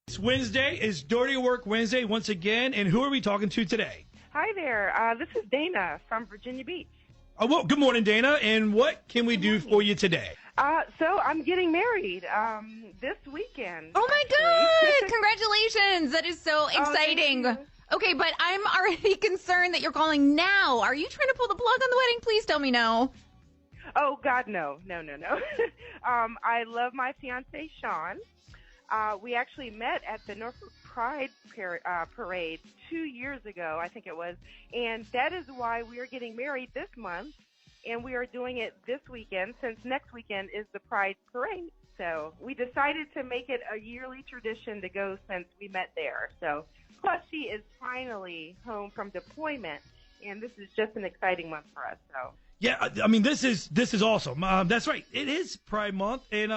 It's Wednesday. It's Dirty Work Wednesday once again. And who are we talking to today? Hi there. This is Dana from Virginia Beach. Oh, well, good morning, Dana. And what can we do for you today? So I'm getting married this weekend. Oh, my God. Congratulations. That is so exciting. Okay, but I'm already concerned that you're calling now. Are you trying to pull the plug on the wedding? Please tell me no. Oh, God, no. No. I love my fiancé, Sean. We actually met at the Norfolk Pride Parade 2 years ago, I think it was, and that is why we are getting married this month, and we are doing it this weekend since next weekend is the Pride Parade. So we decided to make it a yearly tradition to go since we met there. So plus she is finally home from deployment, and this is just an exciting month for us. So yeah, I mean, this is awesome. That's right. It is Pride Month, and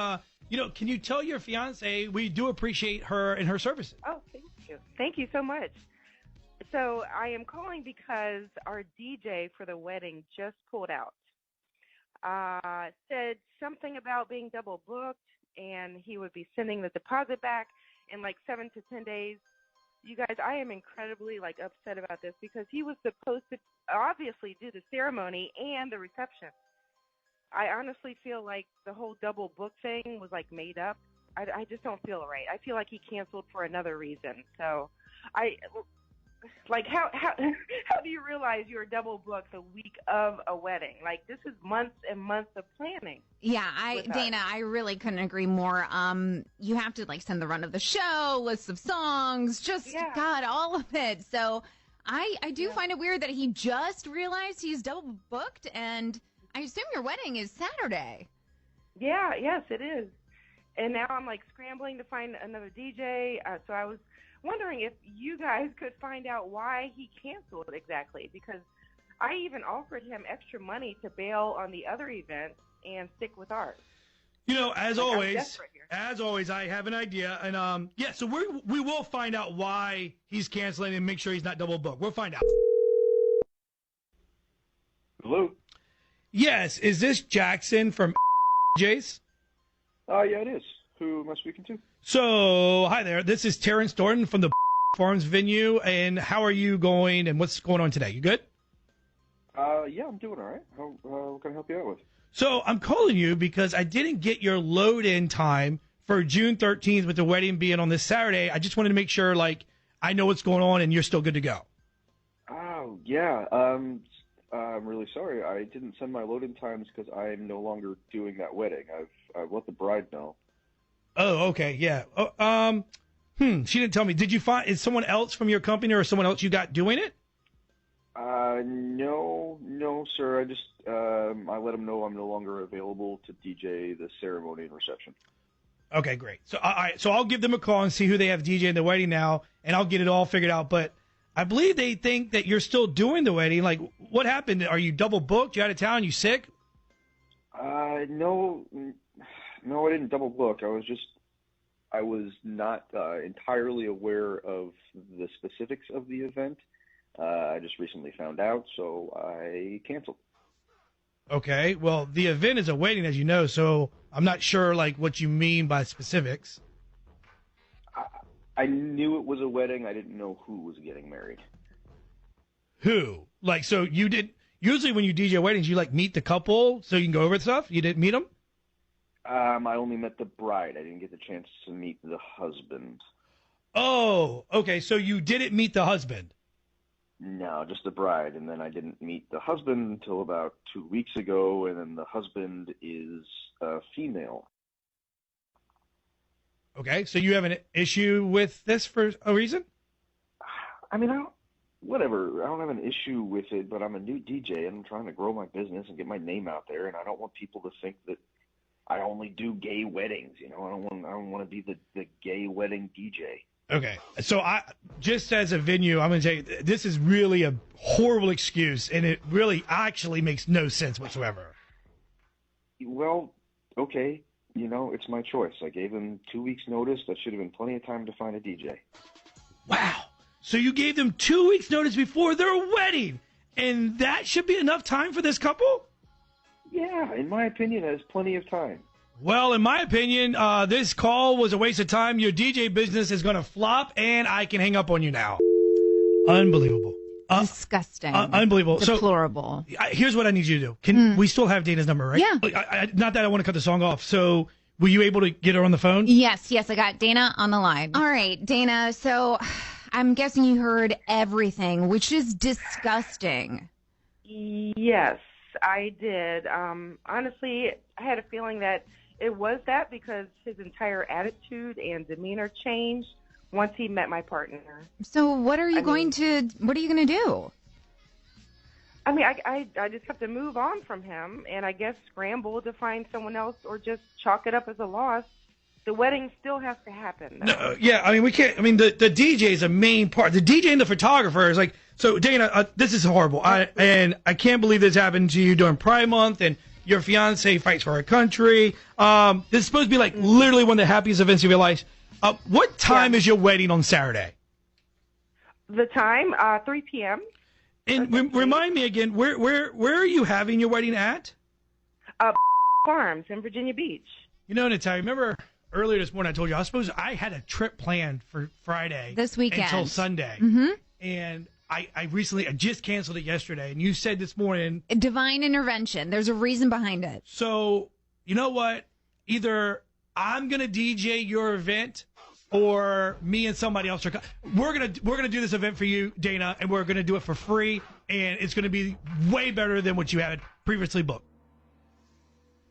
can you tell your fiance we do appreciate her and her services? Oh, thank you. Thank you so much. So I am calling because our DJ for the wedding just pulled out. Said something about being double booked, and he would be sending the deposit back in like 7 to 10 days. You guys, I am incredibly upset about this because he was supposed to obviously do the ceremony and the reception. I honestly feel like the whole double book thing was made up. I just don't feel right. I feel like he canceled for another reason. So how do you realize you're double booked the week of a wedding? This is months and months of planning. Yeah, Dana, I really couldn't agree more. You have to send the run of the show, list of songs, God, all of it. So I do find it weird that he just realized he's double booked, and I assume your wedding is Saturday. Yeah, yes, it is. And now I'm scrambling to find another DJ. So I was wondering if you guys could find out why he canceled exactly, because I even offered him extra money to bail on the other events and stick with ours. As always, I have an idea, and so we will find out why he's canceling and make sure he's not double booked. We'll find out. Hello. Yes, is this Jackson from Jace? Yeah, it is. Who am I speaking to? So, hi there. This is Terrence Thornton from the Farms venue, and how are you going, and what's going on today? You good? Yeah, I'm doing all right. What can I help you out with? So, I'm calling you because I didn't get your load-in time for June 13th with the wedding being on this Saturday. I just wanted to make sure, I know what's going on and you're still good to go. Oh, yeah. I'm really sorry. I didn't send my load-in times because I'm no longer doing that wedding. I've let the bride know. Oh, okay, yeah. She didn't tell me. Did you find, is someone else from your company or someone else you got doing it? No, sir. I just, I let them know I'm no longer available to DJ the ceremony and reception. Okay, great. So, so I'll give them a call and see who they have DJing the wedding now, and I'll get it all figured out. But I believe they think that you're still doing the wedding. What happened? Are you double booked? You out of town? You sick? No, I didn't double book. I was not entirely aware of the specifics of the event. I just recently found out, so I canceled. Okay. Well, the event is a wedding, as you know, so I'm not sure what you mean by specifics. I knew it was a wedding. I didn't know who was getting married. Who? So you did. Usually when you DJ weddings, you meet the couple so you can go over stuff. You didn't meet them? I only met the bride. I didn't get the chance to meet the husband. Oh, okay. So you didn't meet the husband? No, just the bride. And then I didn't meet the husband until about 2 weeks ago. And then the husband is a female. Okay. So you have an issue with this for a reason? I mean, whatever. I don't have an issue with it, but I'm a new DJ and I'm trying to grow my business and get my name out there. And I don't want people to think that I only do gay weddings. I don't want to be the gay wedding DJ. Okay. So just as a venue, I'm going to tell you, this is really a horrible excuse, and it really actually makes no sense whatsoever. Well, okay. It's my choice. I gave him 2 weeks notice. That should have been plenty of time to find a DJ. Wow. So you gave them 2 weeks notice before their wedding, and that should be enough time for this couple? Yeah, in my opinion, that is plenty of time. Well, in my opinion, this call was a waste of time. Your DJ business is going to flop, and I can hang up on you now. Unbelievable. Disgusting. Unbelievable. Deplorable. So, here's what I need you to do. Can we still have Dana's number, right? Yeah. Not that I want to cut the song off. So, were you able to get her on the phone? Yes, I got Dana on the line. All right, Dana, so I'm guessing you heard everything, which is disgusting. Yes, I did. Honestly, I had a feeling that it was that because his entire attitude and demeanor changed once he met my partner. So what are you going to do? I mean, I just have to move on from him and I guess scramble to find someone else or just chalk it up as a loss. The wedding still has to happen. No, yeah, I mean, we can't. I mean, the DJ is a main part. The DJ and the photographer is like, so Dana, this is horrible. I can't believe this happened to you during Pride Month and your fiance fights for our country. This is supposed to be like literally one of the happiest events of your life. What time is your wedding on Saturday? The time, 3 p.m. And remind me again, where are you having your wedding at? Farms in Virginia Beach. You know, Natalia, remember earlier this morning I told you I had a trip planned for Friday. This weekend. Until Sunday. Mm-hmm. And I just canceled it yesterday. And you said this morning. Divine intervention. There's a reason behind it. So, you know what? Either I'm going to DJ your event or me and somebody else we're going to do this event for you, Dana, and we're going to do it for free. And it's going to be way better than what you had previously booked.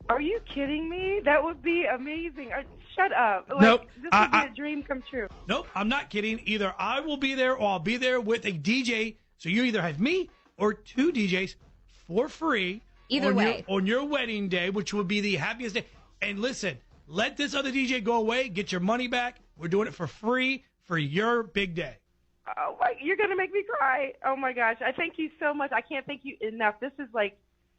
Are you kidding me? That would be amazing. Shut up. Nope. This would be a dream come true. Nope, I'm not kidding. Either I will be there or I'll be there with a DJ. So you either have me or two DJs for free. Either way. On your wedding day, which will be the happiest day. And listen, let this other DJ go away. Get your money back. We're doing it for free for your big day. Oh, you're going to make me cry. Oh, my gosh. I thank you so much. I can't thank you enough. This is,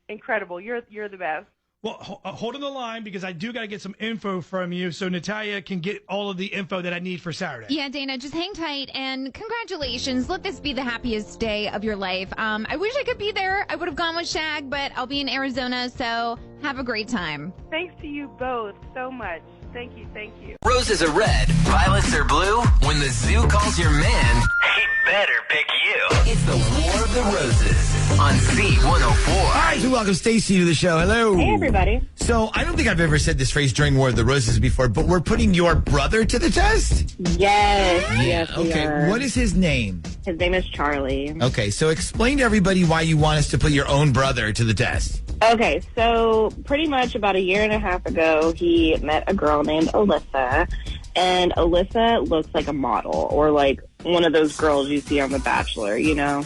incredible. You're the best. Well, hold on the line because I do got to get some info from you so Natalia can get all of the info that I need for Saturday. Yeah, Dana, just hang tight and congratulations. Let this be the happiest day of your life. I wish I could be there. I would have gone with Shag, but I'll be in Arizona, so have a great time. Thanks to you both so much. Thank you. Roses are red, violets are blue. When the zoo calls your man, he better pick you. It's the War of the Roses on Z104. All right, so welcome Stacy to the show. Hello. Hey, everybody. So I don't think I've ever said this phrase during War of the Roses before, but we're putting your brother to the test? Yes, we okay, are. what is his name? His name is Charlie. Okay, so explain to everybody why you want us to put your own brother to the test. Okay, so pretty much about a year and a half ago, he met a girl named Alyssa, and Alyssa looks like a model or like one of those girls you see on The Bachelor, you know?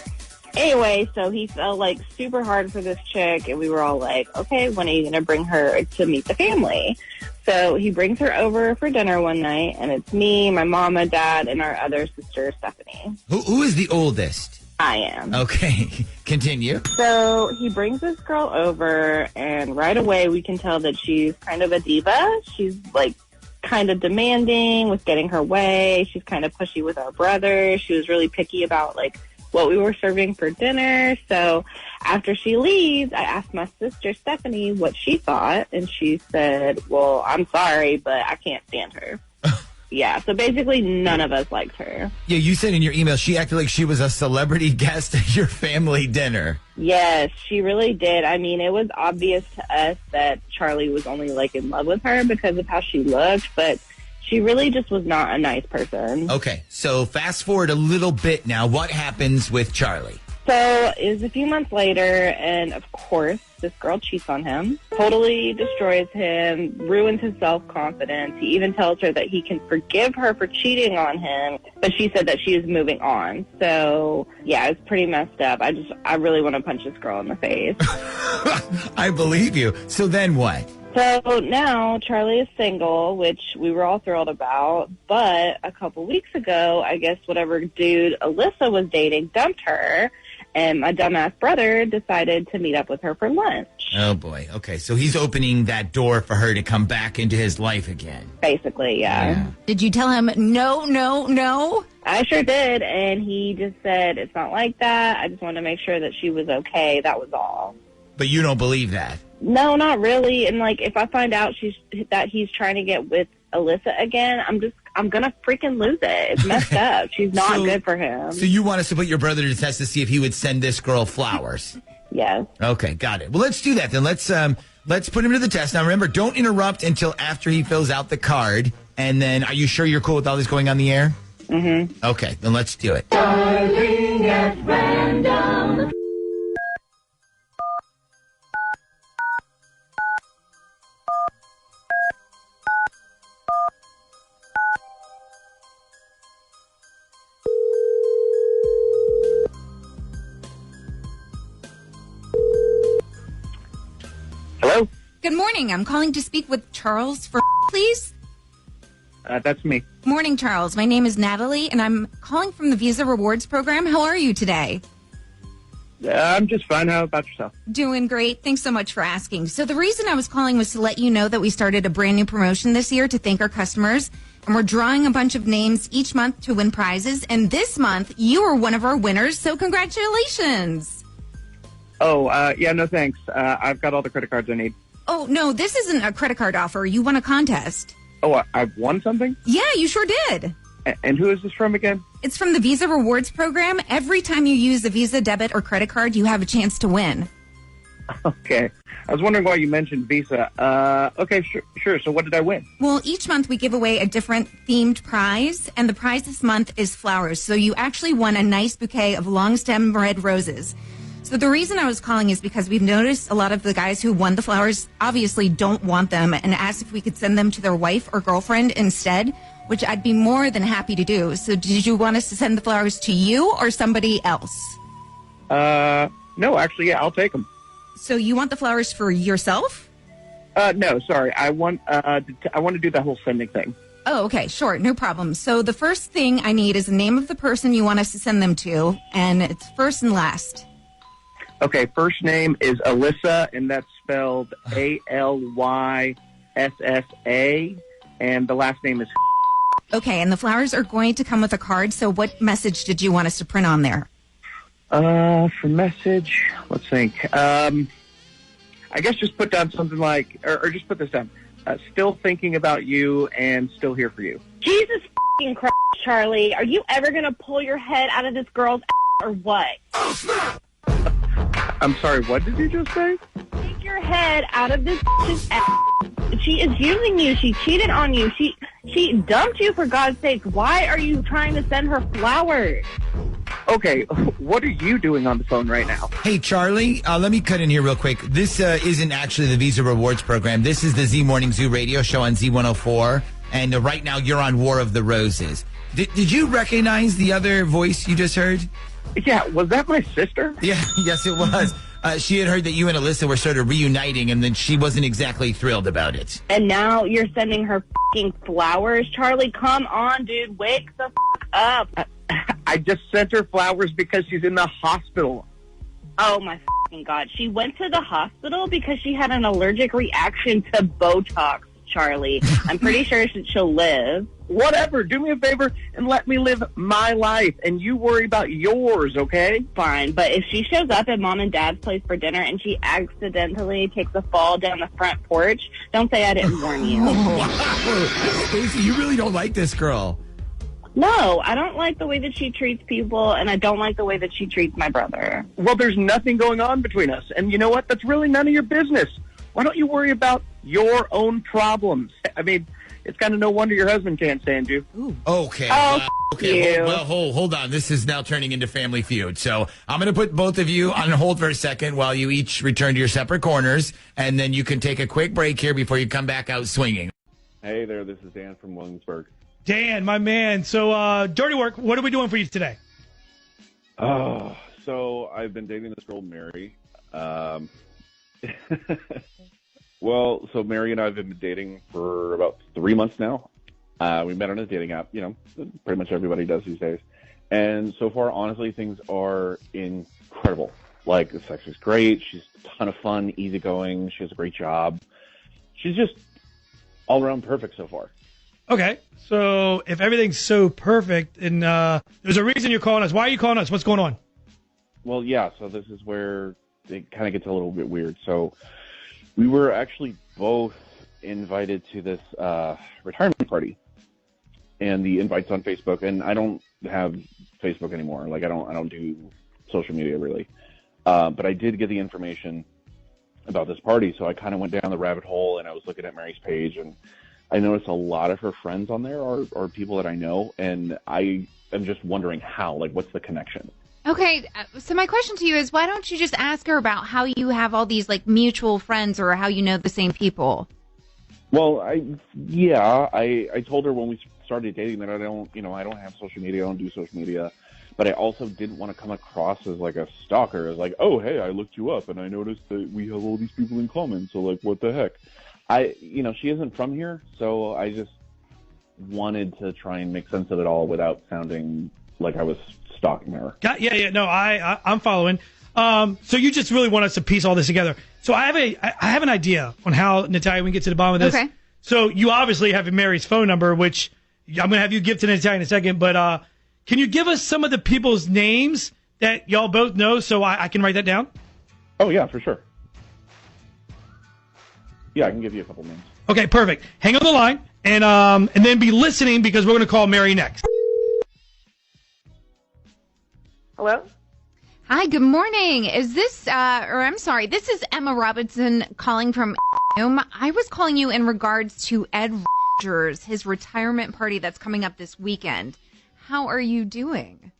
Anyway, so he fell super hard for this chick, and we were all like, okay, when are you going to bring her to meet the family? So he brings her over for dinner one night, and it's me, my mom, my dad, and our other sister, Stephanie. Who is the oldest? I am. Okay, continue. So he brings this girl over, and right away we can tell that she's kind of a diva. She's kind of demanding with getting her way. She's kind of pushy with our brother. She was really picky about what we were serving for dinner. So after she leaves, I asked my sister Stephanie what she thought, and she said, well, I'm sorry, but I can't stand her. Yeah, so basically none of us liked her. Yeah, you said in your email she acted like she was a celebrity guest at your family dinner. Yes, she really did. I mean, it was obvious to us that Charlie was only in love with her because of how she looked, but she really just was not a nice person. Okay, so fast forward a little bit now. What happens with Charlie? So it was a few months later, and of course, this girl cheats on him, totally destroys him, ruins his self-confidence. He even tells her that he can forgive her for cheating on him, but she said that she is moving on. So, yeah, it's pretty messed up. I really want to punch this girl in the face. I believe you. So then what? So now Charlie is single, which we were all thrilled about. But a couple weeks ago, I guess whatever dude Alyssa was dating dumped her. And my dumbass brother decided to meet up with her for lunch. Oh, boy. Okay, so he's opening that door for her to come back into his life again. Basically, yeah. Did you tell him no? I sure did, and he just said, it's not like that. I just wanted to make sure that she was okay. That was all. But you don't believe that? No, not really. And like, if I find out that he's trying to get with Alyssa again, I'm gonna freaking lose it. It's messed up. She's not good for him. So you want us to put your brother to the test to see if he would send this girl flowers? Yes. Okay, got it. Well, let's do that then. Let's put him to the test. Now, remember, don't interrupt until after he fills out the card. And then, are you sure you're cool with all this going on the air? Mm-hmm. Okay, then let's do it. Darling at random. Hello? Good morning. I'm calling to speak with Charles please. That's me. Morning, Charles. My name is Natalie, and I'm calling from the Visa Rewards program. How are you today? I'm just fine. How about yourself? Doing great. Thanks so much for asking. So the reason I was calling was to let you know that we started a brand new promotion this year to thank our customers, and we're drawing a bunch of names each month to win prizes. And this month, you are one of our winners, so congratulations. Oh, yeah, no thanks. I've got all the credit cards I need. Oh, no, this isn't a credit card offer. You won a contest. Oh, I've won something? Yeah, you sure did. And who is this from again? It's from the Visa Rewards program. Every time you use a Visa debit or credit card, you have a chance to win. Okay. I was wondering why you mentioned Visa. Okay, sure. So what did I win? Well, each month we give away a different themed prize, and the prize this month is flowers. So you actually won a nice bouquet of long stem red roses. So the reason I was calling is because we've noticed a lot of the guys who won the flowers obviously don't want them and asked if we could send them to their wife or girlfriend instead, which I'd be more than happy to do. So did you want us to send the flowers to you or somebody else? No, actually, yeah, I'll take them. So you want the flowers for yourself? No, sorry. I want to do the whole sending thing. Oh, okay, sure, no problem. So the first thing I need is the name of the person you want us to send them to, and it's first and last. Okay, first name is Alyssa, and that's spelled Alyssa, and the last name is. Okay, and the flowers are going to come with a card, so what message did you want us to print on there? For message, let's think. I guess just put down something like, or just put this down. Still thinking about you and still here for you. Jesus f***ing Christ, Charlie. Are you ever going to pull your head out of this girl's ass or what? Oh, snap! I'm sorry, what did you just say? Take your head out of this bitch's ass. She is using you. She cheated on you. She dumped you, for God's sake. Why are you trying to send her flowers? Okay, what are you doing on the phone right now? Hey, Charlie, let me cut in here real quick. This isn't actually the Visa Rewards program. This is the Z Morning Zoo radio show on Z104. And right now you're on War of the Roses. Did you recognize the other voice you just heard? Yeah, was that my sister? Yeah, yes, it was. She had heard that you and Alyssa were sort of reuniting, and then she wasn't exactly thrilled about it. And now you're sending her f***ing flowers? Charlie, come on, dude. Wake the f*** up. I just sent her flowers because she's in the hospital. Oh, my f***ing God. She went to the hospital because she had an allergic reaction to Botox, Charlie. I'm pretty sure she'll live. Whatever. Do me a favor and let me live my life, and you worry about yours, okay? Fine, but if she shows up at Mom and Dad's place for dinner and she accidentally takes a fall down the front porch, don't say I didn't warn you. Wow. Stacey, you really don't like this girl. No, I don't like the way that she treats people, and I don't like the way that she treats my brother. Well, there's nothing going on between us, and you know what? That's really none of your business. Why don't you worry about your own problems? I mean, it's kind of no wonder your husband can't stand you. Ooh. Okay. Oh, okay. you. Hold on. This is now turning into Family Feud. So I'm going to put both of you on hold for a second while you each return to your separate corners, and then you can take a quick break here before you come back out swinging. Hey there, this is Dan from Williamsburg. Dan, my man. So, dirty work. What are we doing for you today? So I've been dating this girl, Mary. Well, so Mary and I have been dating for about 3 months now. We met on a dating app, you know, pretty much everybody does these days. And so far, honestly, things are incredible. Like, the sex is great. She's a ton of fun, easygoing. She has a great job. She's just all around perfect so far. Okay. So if everything's so perfect, and there's a reason you're calling us. Why are you calling us? What's going on? Well, yeah, so this is where it kind of gets a little bit weird. So We were actually both invited to this retirement party, and the invite's on Facebook. And I don't have Facebook anymore. Like I don't do social media really. But I did get the information about this party, so I kind of went down the rabbit hole, and I was looking at Mary's page, and I noticed a lot of her friends on there are people that I know, and I am just wondering how, like, what's the connection? Okay, so my question to you is, why don't you just ask her about how you have all these, like, mutual friends or how you know the same people? Well, I told her when we started dating that I don't have social media, I don't do social media, but I also didn't want to come across as, like, a stalker, as like, oh, hey, I looked you up, and I noticed that we have all these people in common, so, like, what the heck? She isn't from here, so I just wanted to try and make sense of it all without sounding like I was stalking her. No, I'm following. So you just really want us to piece all this together. So I have an idea on how, Natalia, we can get to the bottom of this. Okay. So you obviously have Mary's phone number, which I'm going to have you give to Natalia in a second, but can you give us some of the people's names that y'all both know so I can write that down? Oh, yeah, for sure. Yeah, I can give you a couple names. Okay, perfect. Hang on the line and then be listening because we're going to call Mary next. Hello? Hi, good morning. Is this, this is Emma Robinson calling from I was calling you in regards to Ed Rogers, his retirement party that's coming up this weekend. How are you doing?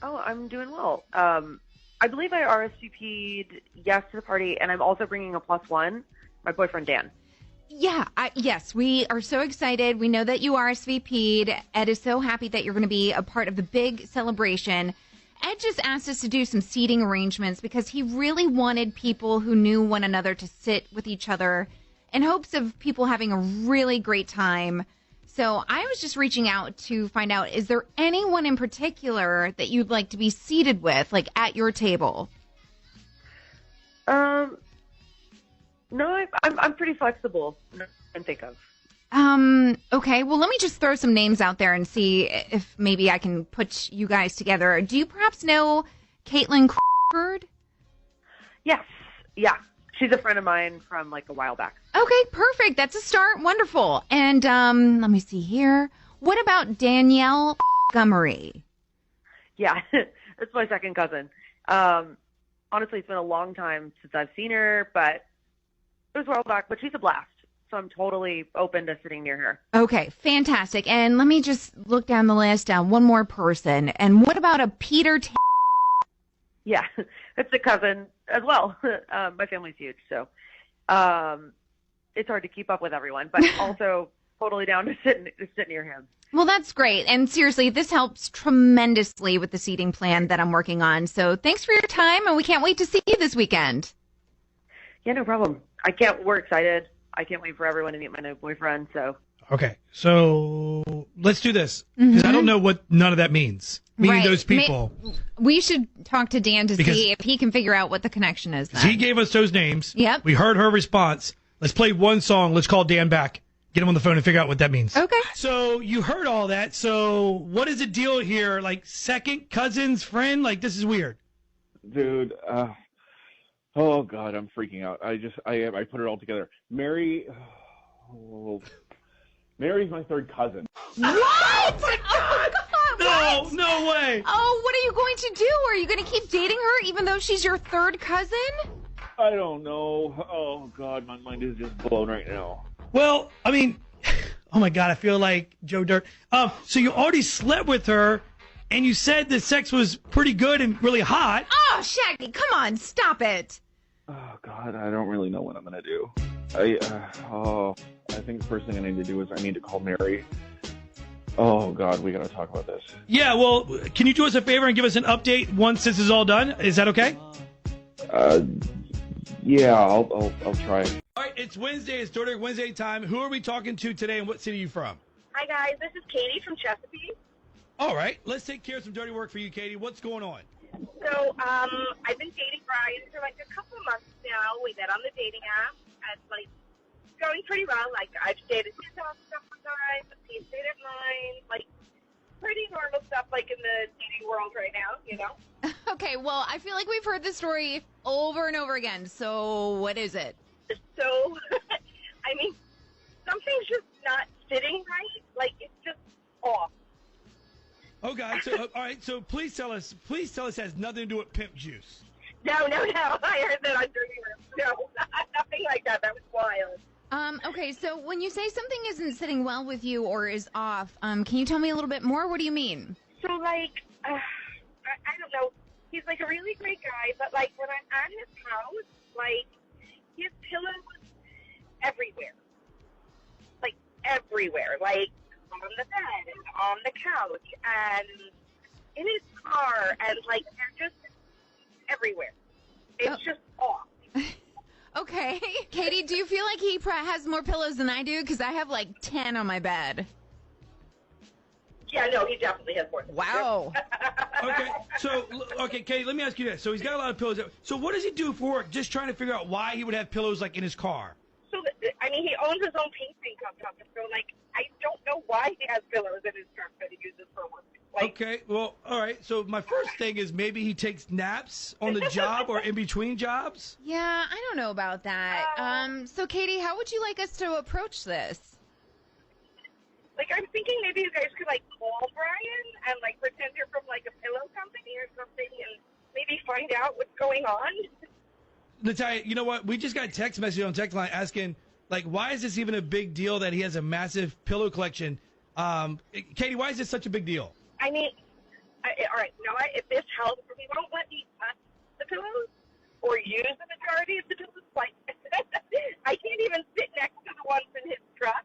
Oh, I'm doing well. I believe I RSVP'd yes to the party, and I'm also bringing a +1, my boyfriend Dan. Yeah, yes, we are so excited. We know that you RSVP'd. Ed is so happy that you're going to be a part of the big celebration. Ed just asked us to do some seating arrangements because he really wanted people who knew one another to sit with each other in hopes of people having a really great time. So I was just reaching out to find out, is there anyone in particular that you'd like to be seated with, like at your table? No, I'm pretty flexible. No, I can think of. Okay, well, let me just throw some names out there and see if maybe I can put you guys together. Do you perhaps know Caitlin Crawford? Yes, yeah. She's a friend of mine from like a while back. Okay, perfect. That's a start. Wonderful. And let me see here. What about Danielle Montgomery? Yeah, that's my second cousin. Honestly, it's been a long time since I've seen her, but it was a while back. But she's a blast, so I'm totally open to sitting near her. Okay, fantastic. And let me just look down the list. One more person. And what about a Peter? Yeah, it's a cousin as well. My family's huge, so it's hard to keep up with everyone, but also totally down to sit near him. Well, that's great. And seriously, this helps tremendously with the seating plan that I'm working on. So thanks for your time, and we can't wait to see you this weekend. Yeah, no problem. We're excited. I can't wait for everyone to meet my new boyfriend, so. Okay, so let's do this, because I don't know what none of that means. Meeting those people. We should talk to Dan to see if he can figure out what the connection is. Then. He gave us those names. Yep. We heard her response. Let's play one song. Let's call Dan back. Get him on the phone and figure out what that means. Okay. So you heard all that. So what is the deal here? Like second cousin's friend? Like this is weird. Dude, oh God, I'm freaking out. I put it all together. Mary's my third cousin. What? Oh my God! Oh, what? No way. Oh, what are you going to do? Are you going to keep dating her even though she's your third cousin? I don't know. Oh God, my mind is just blown right now. Well, I mean, oh my God, I feel like Joe Dirt. So you already slept with her, and you said the sex was pretty good and really hot. Oh, Shaggy, come on, stop it. Oh God, I don't really know what I'm gonna do. I think the first thing I need to do is I need to call Mary. Oh God, we gotta talk about this. Yeah, well, can you do us a favor and give us an update once this is all done? Is that okay? Yeah, I'll try. All right, it's Wednesday. It's Dirty Wednesday time. Who are we talking to today, and what city are you from? Hi guys, this is Katie from Chesapeake. All right, let's take care of some dirty work for you, Katie. What's going on? So, I've been dating Brian for like a couple of months now. We met on the dating app. It's like going pretty well. Like I've stayed at his house a couple of times. He stayed at mine. Like pretty normal stuff, like in the dating world right now, you know. Okay, well, I feel like we've heard this story over and over again. So, what is it? so, I mean, something's just not sitting right. Like, it's just off. Okay, so all right, so please tell us it has nothing to do with pimp juice. No. I heard that on Dirty Room. No, nothing like that. That was wild. Okay, so when you say something isn't sitting well with you or is off, can you tell me a little bit more? What do you mean? So, like, I don't know. He's, like, a really great guy, but, like, when I'm at his house, like, his pillows everywhere. Like, everywhere. Like, on the bed and on the couch and in his car, and, like, they're just everywhere. It's just off. Okay. Katie, do you feel like he has more pillows than I do? Because I have, like, 10 on my bed. Yeah, no, he definitely has more. Wow. Okay, Katie, let me ask you this. So he's got a lot of pillows. So what does he do for work? Just trying to figure out why he would have pillows, like, in his car. So, I mean, he owns his own painting company, so, like, I don't know why he has pillows in his truck that he uses for work. Like, okay, well, all right. So my first thing is maybe he takes naps on the job or in between jobs. Yeah, I don't know about that. So, Katie, how would you like us to approach this? Like, I'm thinking maybe you guys could, like, call Brian and, like, pretend you're from, like, a pillow company or something and maybe find out what's going on. Natalia, you know what? We just got a text message on text line asking, like, why is this even a big deal that he has a massive pillow collection? Katie, why is this such a big deal? I mean, all right, you know what? If this helps, he won't let me touch the pillows or use the majority of the pillows. Like, I can't even sit next to the ones in his truck.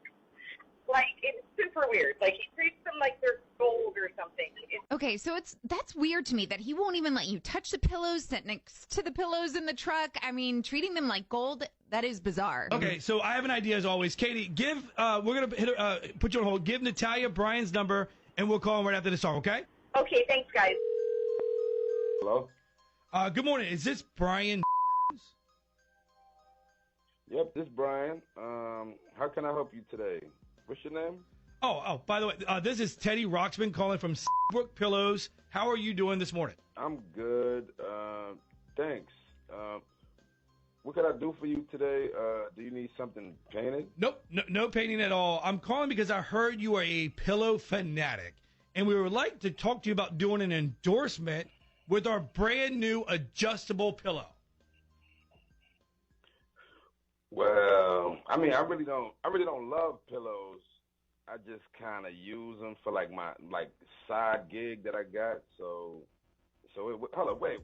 Like, it's super weird. Like, he treats them like they're gold or something. Okay, so that's weird to me that he won't even let you touch the pillows, sit next to the pillows in the truck. I mean, treating them like gold, that is bizarre. Okay, so I have an idea as always. Katie, we're going to put you on hold. Give Natalia Brian's number, and we'll call him right after the song, okay? Okay, thanks, guys. Hello? Good morning. Is this Brian? Yep, this is Brian. How can I help you today? What's your name? Oh, by the way, this is Teddy Roxman calling from Brook Pillows. How are you doing this morning? I'm good. Thanks. What can I do for you today? Do you need something painted? Nope, no painting at all. I'm calling because I heard you are a pillow fanatic, and we would like to talk to you about doing an endorsement with our brand new adjustable pillow. Well, I mean, I really don't love pillows. I just kind of use them for like my side gig that I got. So hold on, wait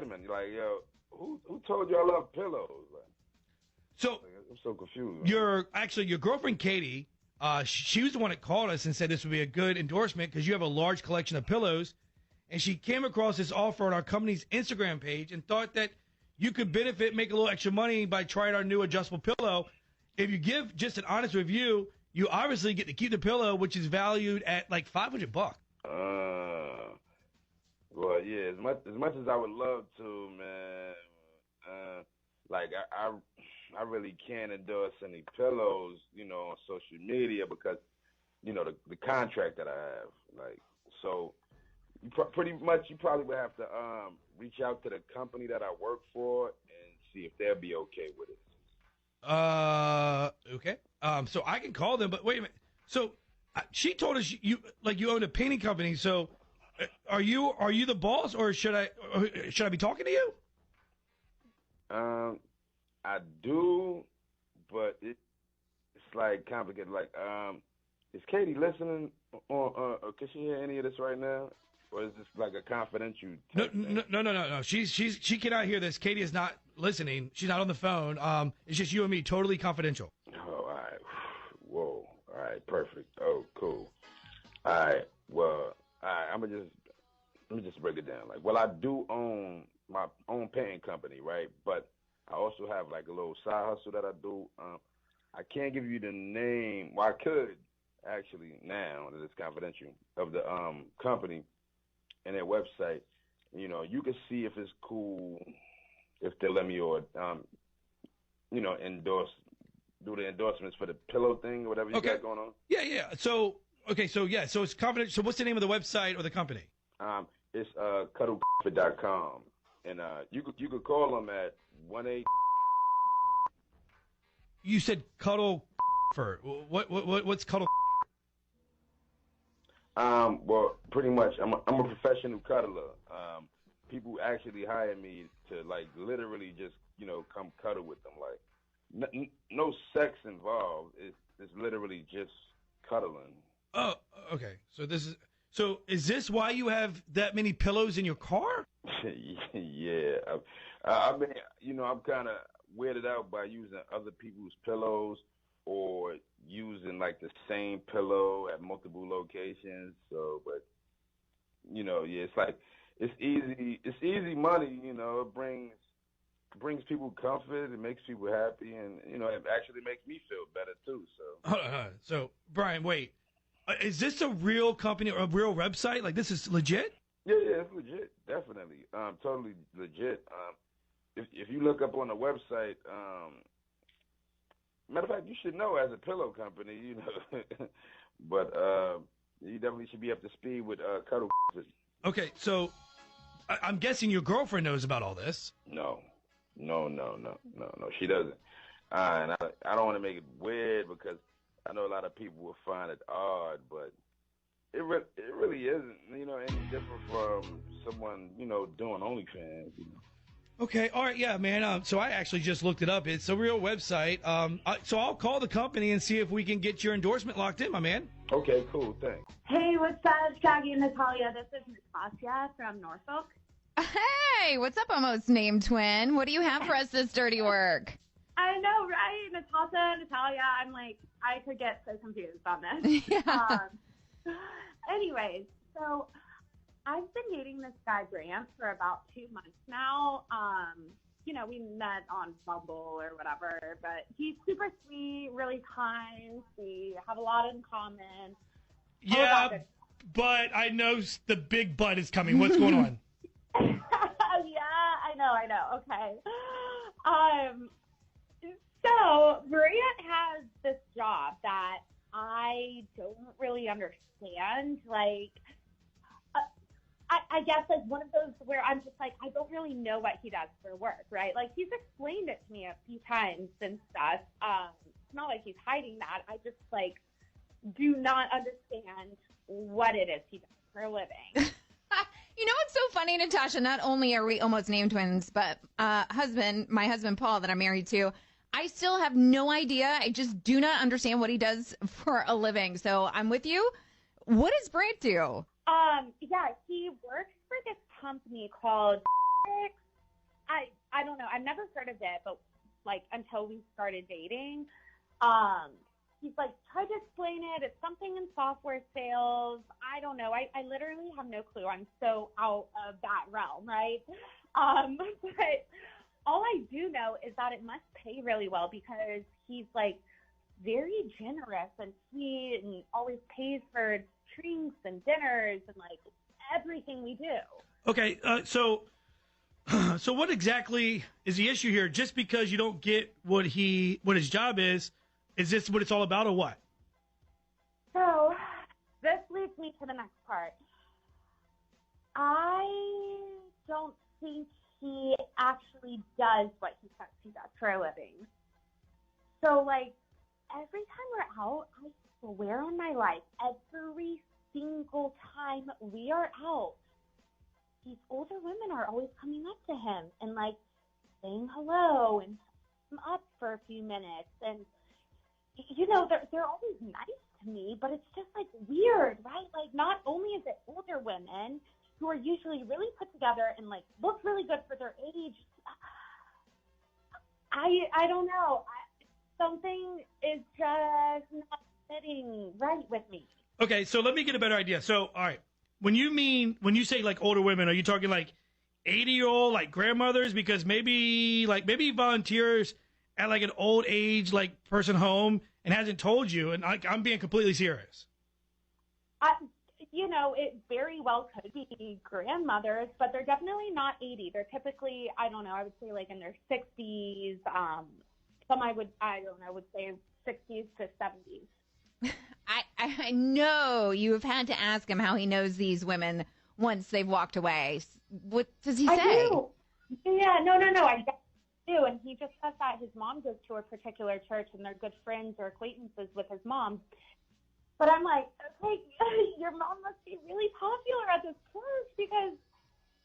a minute. Like, yo, who told you I love pillows? I'm so confused. Your girlfriend Katie, she was the one that called us and said this would be a good endorsement because you have a large collection of pillows, and she came across this offer on our company's Instagram page and thought that you could benefit, make a little extra money by trying our new adjustable pillow. If you give just an honest review, you obviously get to keep the pillow, which is valued at like $500. Well, yeah, as much as I would love to, man, I really can't endorse any pillows, on social media because, the contract that I have. Like, so you probably would have to reach out to the company that I work for and see if they'll be okay with it. Okay. So I can call them, but wait a minute. So she told us you own a painting company. So are you the boss, or should I be talking to you? I do, but it's like complicated. Like, is Katie listening? Can she hear any of this right now? Or is this like a confidential? No. She cannot hear this. Katie is not listening. She's not on the phone. It's just you and me, totally confidential. Oh, all right. Whoa. All right. Perfect. Oh, cool. All right. Well, all right. Let me just break it down. Like, well, I do own my own painting company, right? But I also have like a little side hustle that I do. I can't give you the name. Well, I could actually now that it's confidential of the company and their website. You can see if it's cool, if they let me or do the endorsements for the pillow thing or whatever you got going on. Yeah. So it's confidential. So what's the name of the website or the company? It's cuddlecomfort.com, and you could call them at 1-8. You said cuddle for what's cuddle? Well, pretty much, I'm a professional cuddler. People actually hire me to like literally just come cuddle with them. Like no sex involved. It's literally just cuddling. Oh, okay. So is this why you have that many pillows in your car? Yeah, I mean, I'm kind of weirded out by using other people's pillows or using like the same pillow at multiple locations. So, but yeah, it's like it's easy money. It brings people comfort. It makes people happy, and it actually makes me feel better too. So, hold on. So, Brian, wait, is this a real company or a real website? Like, this is legit? Yeah, it's legit, definitely, totally legit. If you look up on the website, matter of fact, you should know as a pillow company, but you definitely should be up to speed with cuddle. Okay, so I'm guessing your girlfriend knows about all this. No, she doesn't. And I don't want to make it weird because I know a lot of people will find it odd, but it really isn't, any different from someone, doing OnlyFans. Okay, all right, yeah, man. So I actually just looked it up. It's a real website. So I'll call the company and see if we can get your endorsement locked in, my man. Okay, cool, thanks. Hey, what's up, Shaggy and Natalia? This is Natasha from Norfolk. Hey, what's up, almost named twin? What do you have for us this dirty work? I know, right? Natasha, Natalia, I could get so confused on this. Yeah. Anyways, so I've been dating this guy, Grant, for about 2 months now. We met on Bumble or whatever, but he's super sweet, really kind. We have a lot in common. Yeah, but I know the big butt is coming. What's going on? Yeah, I know. Okay. So Grant has this job that I don't really understand. Like, I guess like one of those where I'm just like, I don't really know what he does for work, right? Like, he's explained it to me a few times and stuff. It's not like he's hiding that. I just like do not understand what it is he does for a living. You know what's so funny, Natasha? Not only are we almost named twins, but my husband Paul that I'm married to, I still have no idea. I just do not understand what he does for a living. So I'm with you. What does Brant do? Yeah, he works for this company called I don't know. I've never heard of it, but like until we started dating. He's like tried to explain it. It's something in software sales. I don't know. I literally have no clue. I'm so out of that realm, right? But all I do know is that it must pay really well because he's like very generous and sweet and always pays for drinks and dinners and like everything we do. Okay, so what exactly is the issue here? Just because you don't get what his job is this what it's all about or what? So this leads me to the next part. I don't think he actually does what he says he does for a living. So like every time we're out, I swear on my life, every single time we are out, these older women are always coming up to him and like saying hello and him up for a few minutes. And, they're always nice to me, but it's just like weird, right? Like not only is it older women who are usually really put together and like look really good for their age. I don't know. Something is just not fitting right with me. Okay, so let me get a better idea. So, all right, when you say like older women, are you talking like 80-year-old like grandmothers? Because maybe he volunteers at like an old age like person home and hasn't told you. And I'm being completely serious. It very well could be grandmothers, but they're definitely not 80. They're typically, I don't know, I would say like in their 60s. Some I would say 60s to 70s. I know you have had to ask him how he knows these women once they've walked away. What does he say? I do. Yeah, no. do. And he just says that his mom goes to a particular church and they're good friends or acquaintances with his mom. But I'm like, okay, your mom must be really popular at this church because,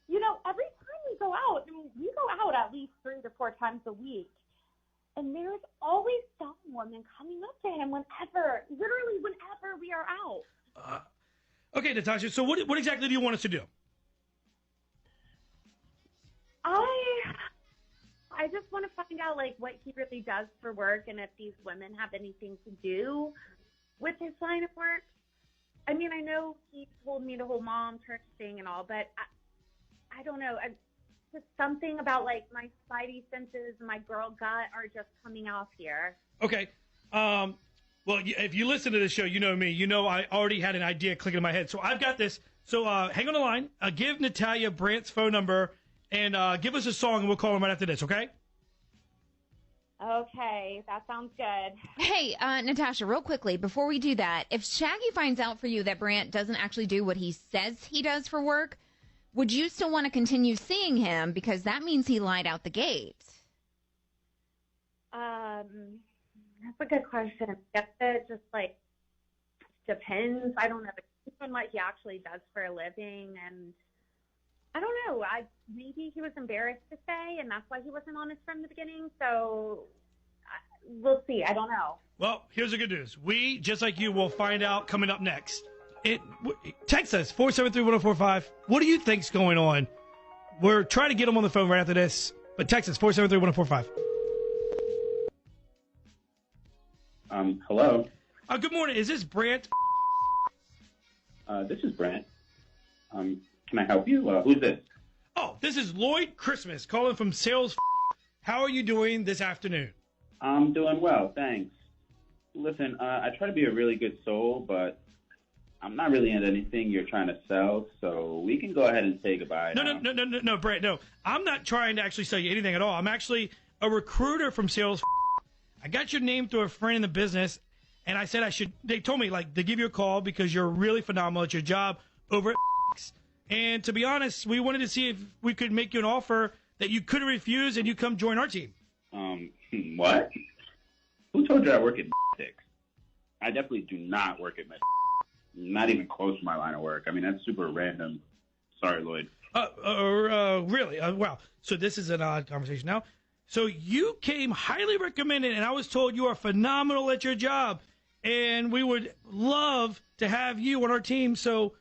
you know, every time we go out, I mean, we go out at least 3 to 4 times a week. And there's always some woman coming up to him literally whenever we are out. Okay, Natasha, so what exactly do you want us to do? I just want to find out, like, what he really does for work and if these women have anything to do with his line of work. I mean, I know he told me the whole mom church thing and all, but I don't know. Just something about, like, my spidey senses and my girl gut are just coming off here. Okay. Well, if you listen to the show, you know me. You know I already had an idea clicking in my head. So I've got this. So hang on the line. Give Natalia Brandt's phone number and give us a song, and we'll call him right after this, okay? Okay, that sounds good. Hey, Natasha, real quickly, before we do that, if Shaggy finds out for you that Brandt doesn't actually do what he says he does for work, would you still want to continue seeing him? Because that means he lied out the gate. That's a good question. I guess it just, like, depends. I don't know. It depends on what he actually does for a living, and I don't know. Maybe he was embarrassed to say, and that's why he wasn't honest from the beginning. So we'll see. I don't know. Well, here's the good news. We, just like you, will find out coming up next. Text us, 473-1045. What do you think's going on? We're trying to get him on the phone right after this, but text us, 473-1045. Hello. Good morning. Is this Brandt? This is Brandt. Can I help you? Who's this? Oh, this is Lloyd Christmas calling from Sales. How are you doing this afternoon? I'm doing well, thanks. Listen, I try to be a really good soul, but I'm not really into anything you're trying to sell, so we can go ahead and say goodbye. No, Brandt, no. I'm not trying to actually sell you anything at all. I'm actually a recruiter from Sales. I got your name through a friend in the business, and I said they told me, like, to give you a call because you're really phenomenal at your job over at and to be honest, we wanted to see if we could make you an offer that you couldn't refuse and you come join our team. What? Who told you I work at Six? I definitely do not work at not even close to my line of work. I mean, that's super random. Sorry, Lloyd. Really? Wow. So this is an odd conversation now. So you came highly recommended, and I was told you are phenomenal at your job, and we would love to have you on our team. So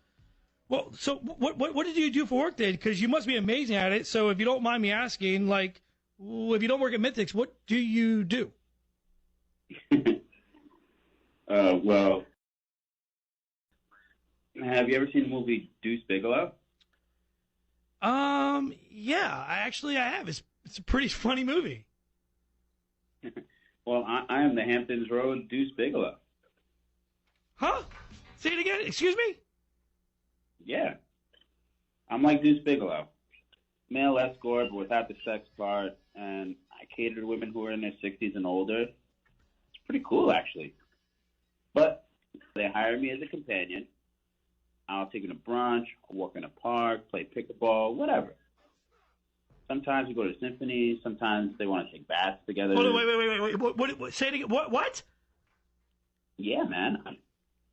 what did you do for work then? Because you must be amazing at it. So if you don't mind me asking, like, if you don't work at Mythics, what do you do? Well, have you ever seen the movie Deuce Bigalow? Yeah, I have. It's a pretty funny movie. Well, I am the Hamptons Road Deuce Bigalow. Huh? Say it again. Excuse me? Yeah. I'm like Deuce Bigalow. Male escort, but without the sex part, and I cater to women who are in their 60s and older. It's pretty cool, actually. But they hire me as a companion. I'll take them to brunch, I'll walk in a park, play pickleball, whatever. Sometimes we go to symphonies. Sometimes they want to take baths together. Hold on, wait. What, say it again. What? Yeah, man.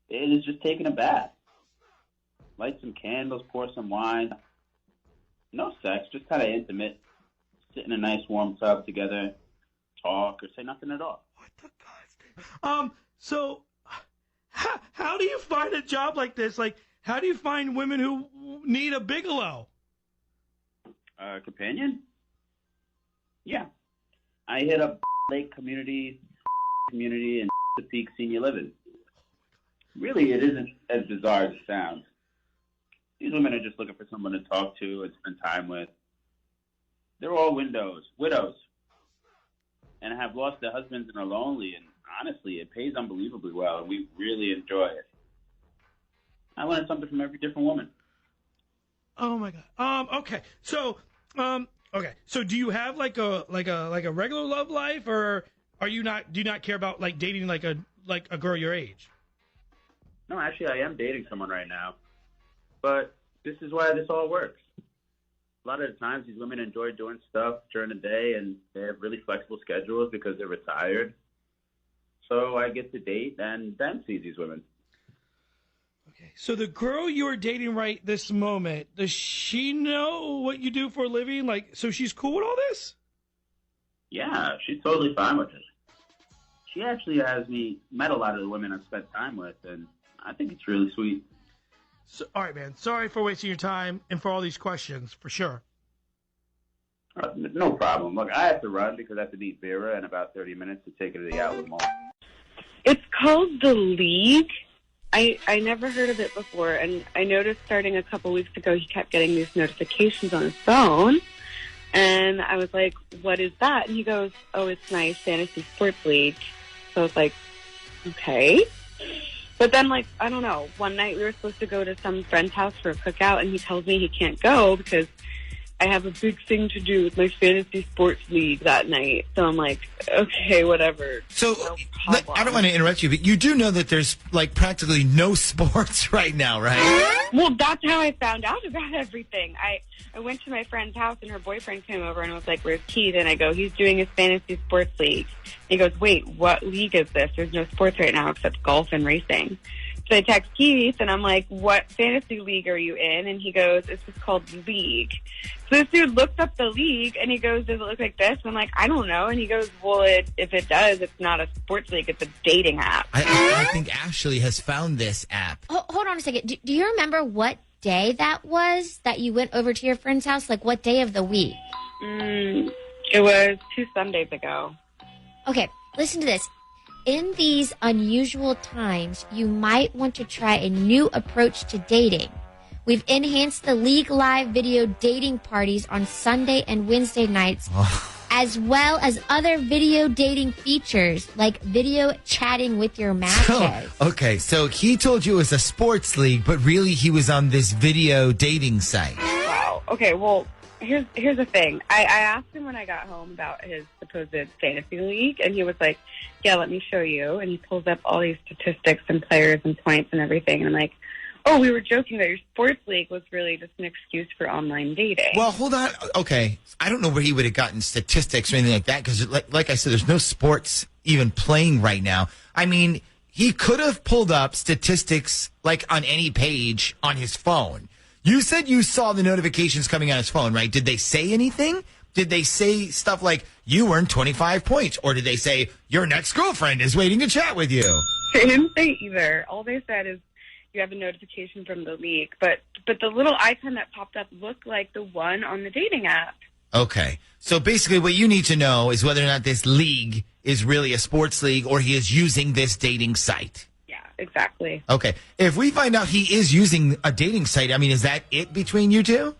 It is just taking a bath. Light some candles, pour some wine. No sex, just kind of intimate. Sit in a nice warm tub together, talk, or say nothing at all. What the God? So how do you find a job like this? Like, how do you find women who need a Bigalow? Companion? Yeah. I hit up Lake Community, and the Peak Senior Living. Really, it isn't as bizarre as it sounds. These women are just looking for someone to talk to and spend time with. They're all widows, and have lost their husbands and are lonely. And honestly, it pays unbelievably well, and we really enjoy it. I learned something from every different woman. Oh my God. Okay. So, So do you have like a regular love life, or do you not care about like dating like a girl your age? No, actually, I am dating someone right now. But this is why this all works. a lot of the times these women enjoy doing stuff during the day, and they have really flexible schedules because they're retired. So I get to date and then see these women. So the girl you are dating right this moment, does she know what you do for a living? Like, so she's cool with all this? Yeah, she's totally fine with it. She actually has me met a lot of the women I've spent time with, and I think it's really sweet. So, all right, man. Sorry for wasting your time and for all these questions, for sure. No problem. Look, I have to run because I have to meet Vera in about 30 minutes to take her to the outlet mall. It's called The League. I never heard of it before, and I noticed starting a couple weeks ago he kept getting these notifications on his phone, and I was like, what is that? And he goes, oh, it's my fantasy sports league. So I was like, okay. But then, like, I don't know, one night we were supposed to go to some friend's house for a cookout, and he tells me he can't go because I have a big thing to do with my fantasy sports league that night. So I'm like, okay, whatever. So I don't want to interrupt you, but you do know that there's like practically no sports right now, right? Well, that's how I found out about everything. I went to my friend's house and her boyfriend came over and was like, where's Keith? And I go, he's doing his fantasy sports league. He goes, wait, what league is this? There's no sports right now except golf and racing. So I text Keith and I'm like, what fantasy league are you in? And he goes, it's just called League. So this dude looks up the league and he goes, does it look like this? And I'm like, I don't know. And he goes, well, if it does, it's not a sports league, it's a dating app. I think Ashley has found this app. Hold on a second. Do you remember what day that was that you went over to your friend's house? Like what day of the week? It was 2 Sundays ago. Okay, listen to this. In these unusual times, you might want to try a new approach to dating. We've enhanced the League Live video dating parties on Sunday and Wednesday nights, as well as other video dating features like video chatting with your matches. So he told you it was a sports league, but really he was on this video dating site. Wow. Okay, well, here's the thing. I asked him when I got home about his supposed fantasy league, and he was like, yeah, let me show you. And he pulls up all these statistics and players and points and everything. And I'm like, oh, we were joking that your sports league was really just an excuse for online dating. Well, hold on. Okay. I don't know where he would have gotten statistics or anything like that because, like I said, there's no sports even playing right now. I mean, he could have pulled up statistics like on any page on his phone. You said you saw the notifications coming on his phone, right? Did they say anything? Did they say stuff like, you earned 25 points? Or did they say, your next girlfriend is waiting to chat with you? They didn't say either. All they said is, you have a notification from the league. But the little icon that popped up looked like the one on the dating app. Okay. So basically what you need to know is whether or not this league is really a sports league or he is using this dating site. Yeah, exactly. Okay. If we find out he is using a dating site, I mean, is that it between you two?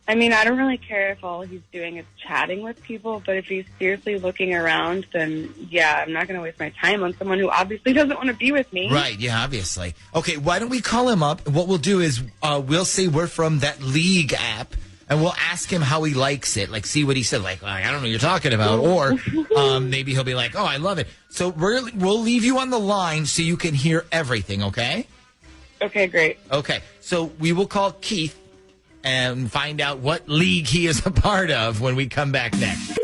I mean, I don't really care if all he's doing is chatting with people, but if he's seriously looking around, then yeah, I'm not going to waste my time on someone who obviously doesn't want to be with me. Right, yeah, obviously. Okay, why don't we call him up? What we'll do is we'll say we're from that league app, and we'll ask him how he likes it, like see what he said, like, I don't know what you're talking about, or maybe he'll be like, oh, I love it. So we'll leave you on the line so you can hear everything, okay? Okay, great. Okay, so we will call Keith and find out what league he is a part of when we come back next.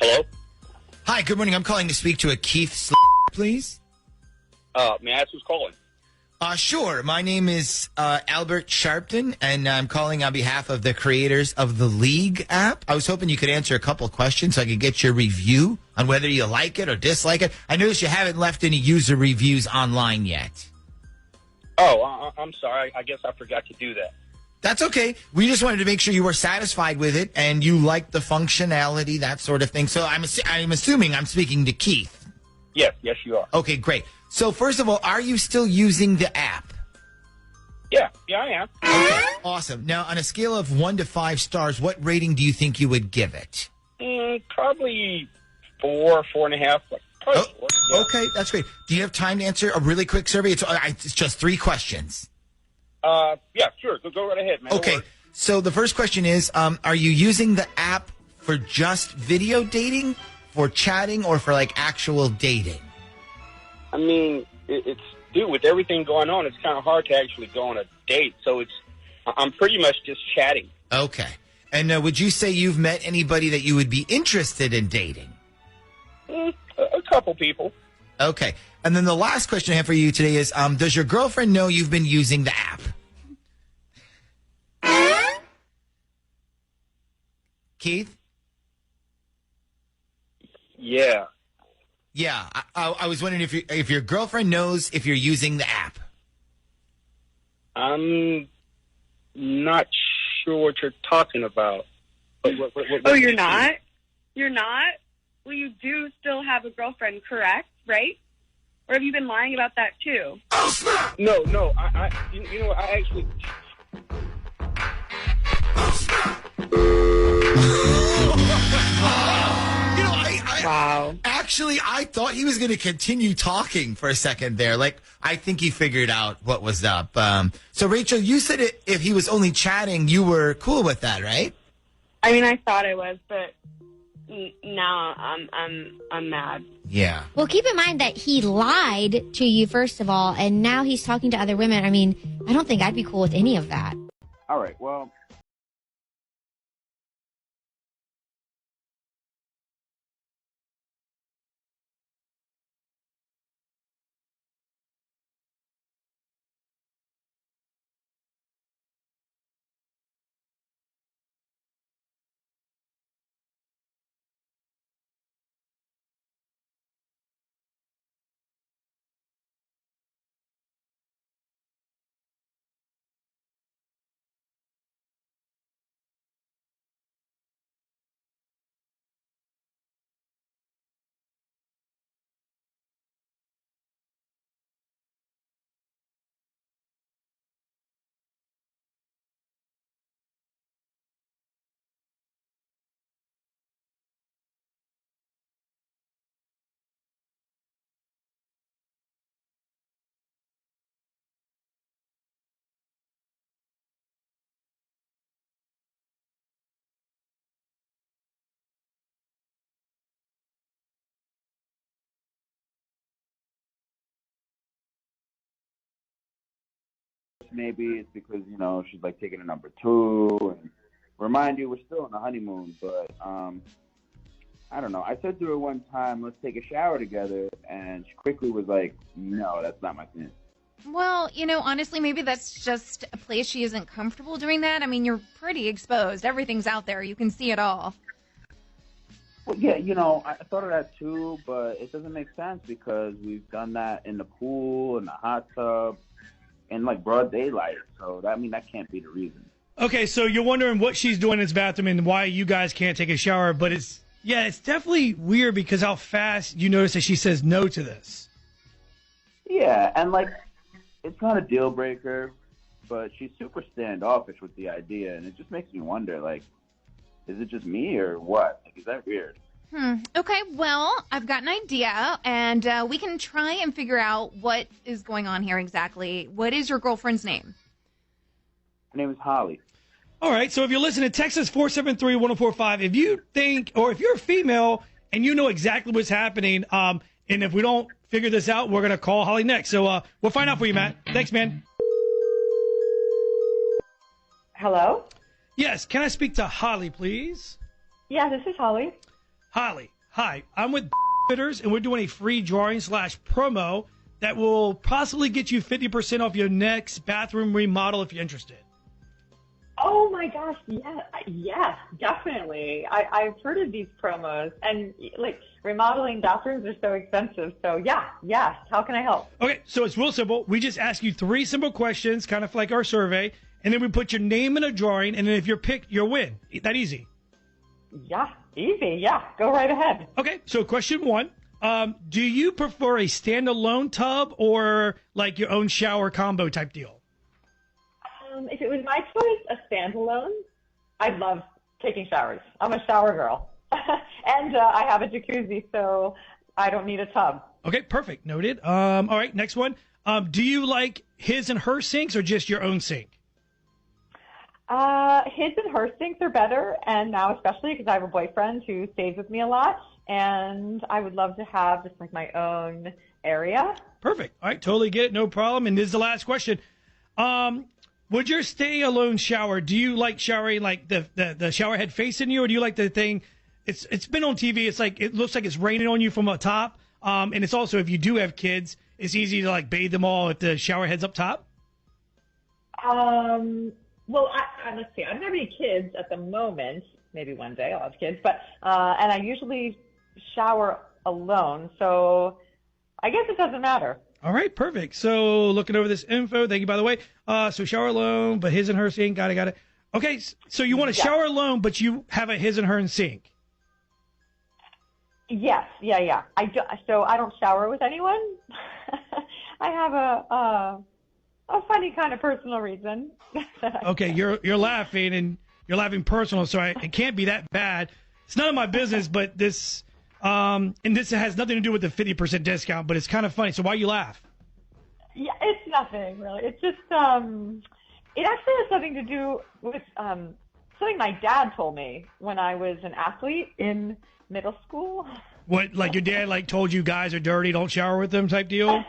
Hello? Hi, good morning. I'm calling to speak to a Keith, please. May I ask who's calling? Sure. My name is Albert Sharpton, and I'm calling on behalf of the creators of the League app. I was hoping you could answer a couple of questions so I could get your review on whether you like it or dislike it. I noticed you haven't left any user reviews online yet. Oh, I'm sorry. I guess I forgot to do that. That's okay. We just wanted to make sure you were satisfied with it and you liked the functionality, that sort of thing. So I'm assuming I'm speaking to Keith. Yes, you are. Okay, great. So first of all, are you still using the app? Yeah, I am. Okay, awesome. Now, on a scale of 1 to 5 stars, what rating do you think you would give it? Probably 4, 4.5. Probably 4. Yeah. Okay, that's great. Do you have time to answer a really quick survey? It's just 3 questions. Yeah, sure. Go right ahead, man. Okay, so the first question is, are you using the app for just video dating, for chatting, or for like actual dating? I mean, it's dude, with everything going on, it's kind of hard to actually go on a date. So I'm pretty much just chatting. Okay. And would you say you've met anybody that you would be interested in dating? A couple people. Okay. And then the last question I have for you today is, does your girlfriend know you've been using the app? Keith? Yeah. Yeah. I was wondering if your girlfriend knows if you're using the app. I'm not sure what you're talking about. Oh, you're not? You're not? Well, you do still have a girlfriend, correct? Right? Or have you been lying about that too? No. You know what? I actually. Wow. Actually, I thought he was going to continue talking for a second there. Like, I think he figured out what was up. So, Rachel, you said if he was only chatting, you were cool with that, right? I mean, I thought I was, but now I'm mad. Yeah. Well, keep in mind that he lied to you, first of all, and now he's talking to other women. I mean, I don't think I'd be cool with any of that. All right, well. Maybe it's because, you know, she's like taking a number 2. And remind you, we're still on the honeymoon, but I don't know. I said to her one time, let's take a shower together. And she quickly was like, no, that's not my thing. Well, you know, honestly, maybe that's just a place she isn't comfortable doing that. I mean, you're pretty exposed. Everything's out there. You can see it all. Well, yeah, you know, I thought of that too, but it doesn't make sense because we've done that in the pool, in the hot tub, in like broad daylight. So that can't be the reason. Okay, so you're wondering what she's doing in his bathroom and why you guys can't take a shower, but it's definitely weird because how fast you notice that she says no to this. Yeah, and like it's not a deal breaker, but she's super standoffish with the idea, and it just makes me wonder, like, is it just me or what? Like, is that weird? Okay, well, I've got an idea, and we can try and figure out what is going on here exactly. What is your girlfriend's name? Her name is Holly. All right, so if you're listening, Texas 473-1045, if you think, or if you're a female and you know exactly what's happening, and if we don't figure this out, we're going to call Holly next. So we'll find out for you, Matt. Thanks, man. Hello? Yes, can I speak to Holly, please? Yeah, this is Holly. Holly, hi. I'm with Bitters, and we're doing a free drawing / promo that will possibly get you 50% off your next bathroom remodel if you're interested. Oh my gosh, yes, definitely. I've heard of these promos, and like remodeling bathrooms are so expensive. So yes. How can I help? Okay, so it's real simple. We just ask you 3 simple questions, kind of like our survey, and then we put your name in a drawing, and then if you're picked, you'll win. That easy. Yeah, easy. Yeah, go right ahead. Okay, so question 1. Do you prefer a standalone tub or like your own shower combo type deal? If it was my choice, a standalone. I love taking showers. I'm a shower girl. And I have a jacuzzi, so I don't need a tub. Okay, perfect. Noted. All right, next one. Do you like his and her sinks or just your own sink? His and her sinks are better, and now especially because I have a boyfriend who stays with me a lot. and I would love to have just like my own area. Perfect. All right, totally get it. No problem. And this is the last question. Would your stay alone shower, do you like showering like the shower head facing you, or do you like the thing? It's been on TV. It's like it looks like it's raining on you from up top. And it's also, if you do have kids, it's easy to like bathe them all if the shower head's up top. Well, let's see. I don't have any kids at the moment. Maybe one day I'll have kids, but and I usually shower alone, so I guess it doesn't matter. All right, perfect. So looking over this info, thank you, by the way. So shower alone, but his and her sink. Got it. Okay, so you want to shower alone, but you have a his and her sink. Yes, yeah. So I don't shower with anyone. I have a funny kind of personal reason. Okay, you're laughing, and you're laughing personal, so it can't be that bad. It's none of my business, but this and this has nothing to do with the 50% discount, but it's kind of funny. So why you laugh? Yeah, it's nothing really. It's just it actually has something to do with something my dad told me when I was an athlete in middle school. What, like your dad like told you guys are dirty, don't shower with them type deal?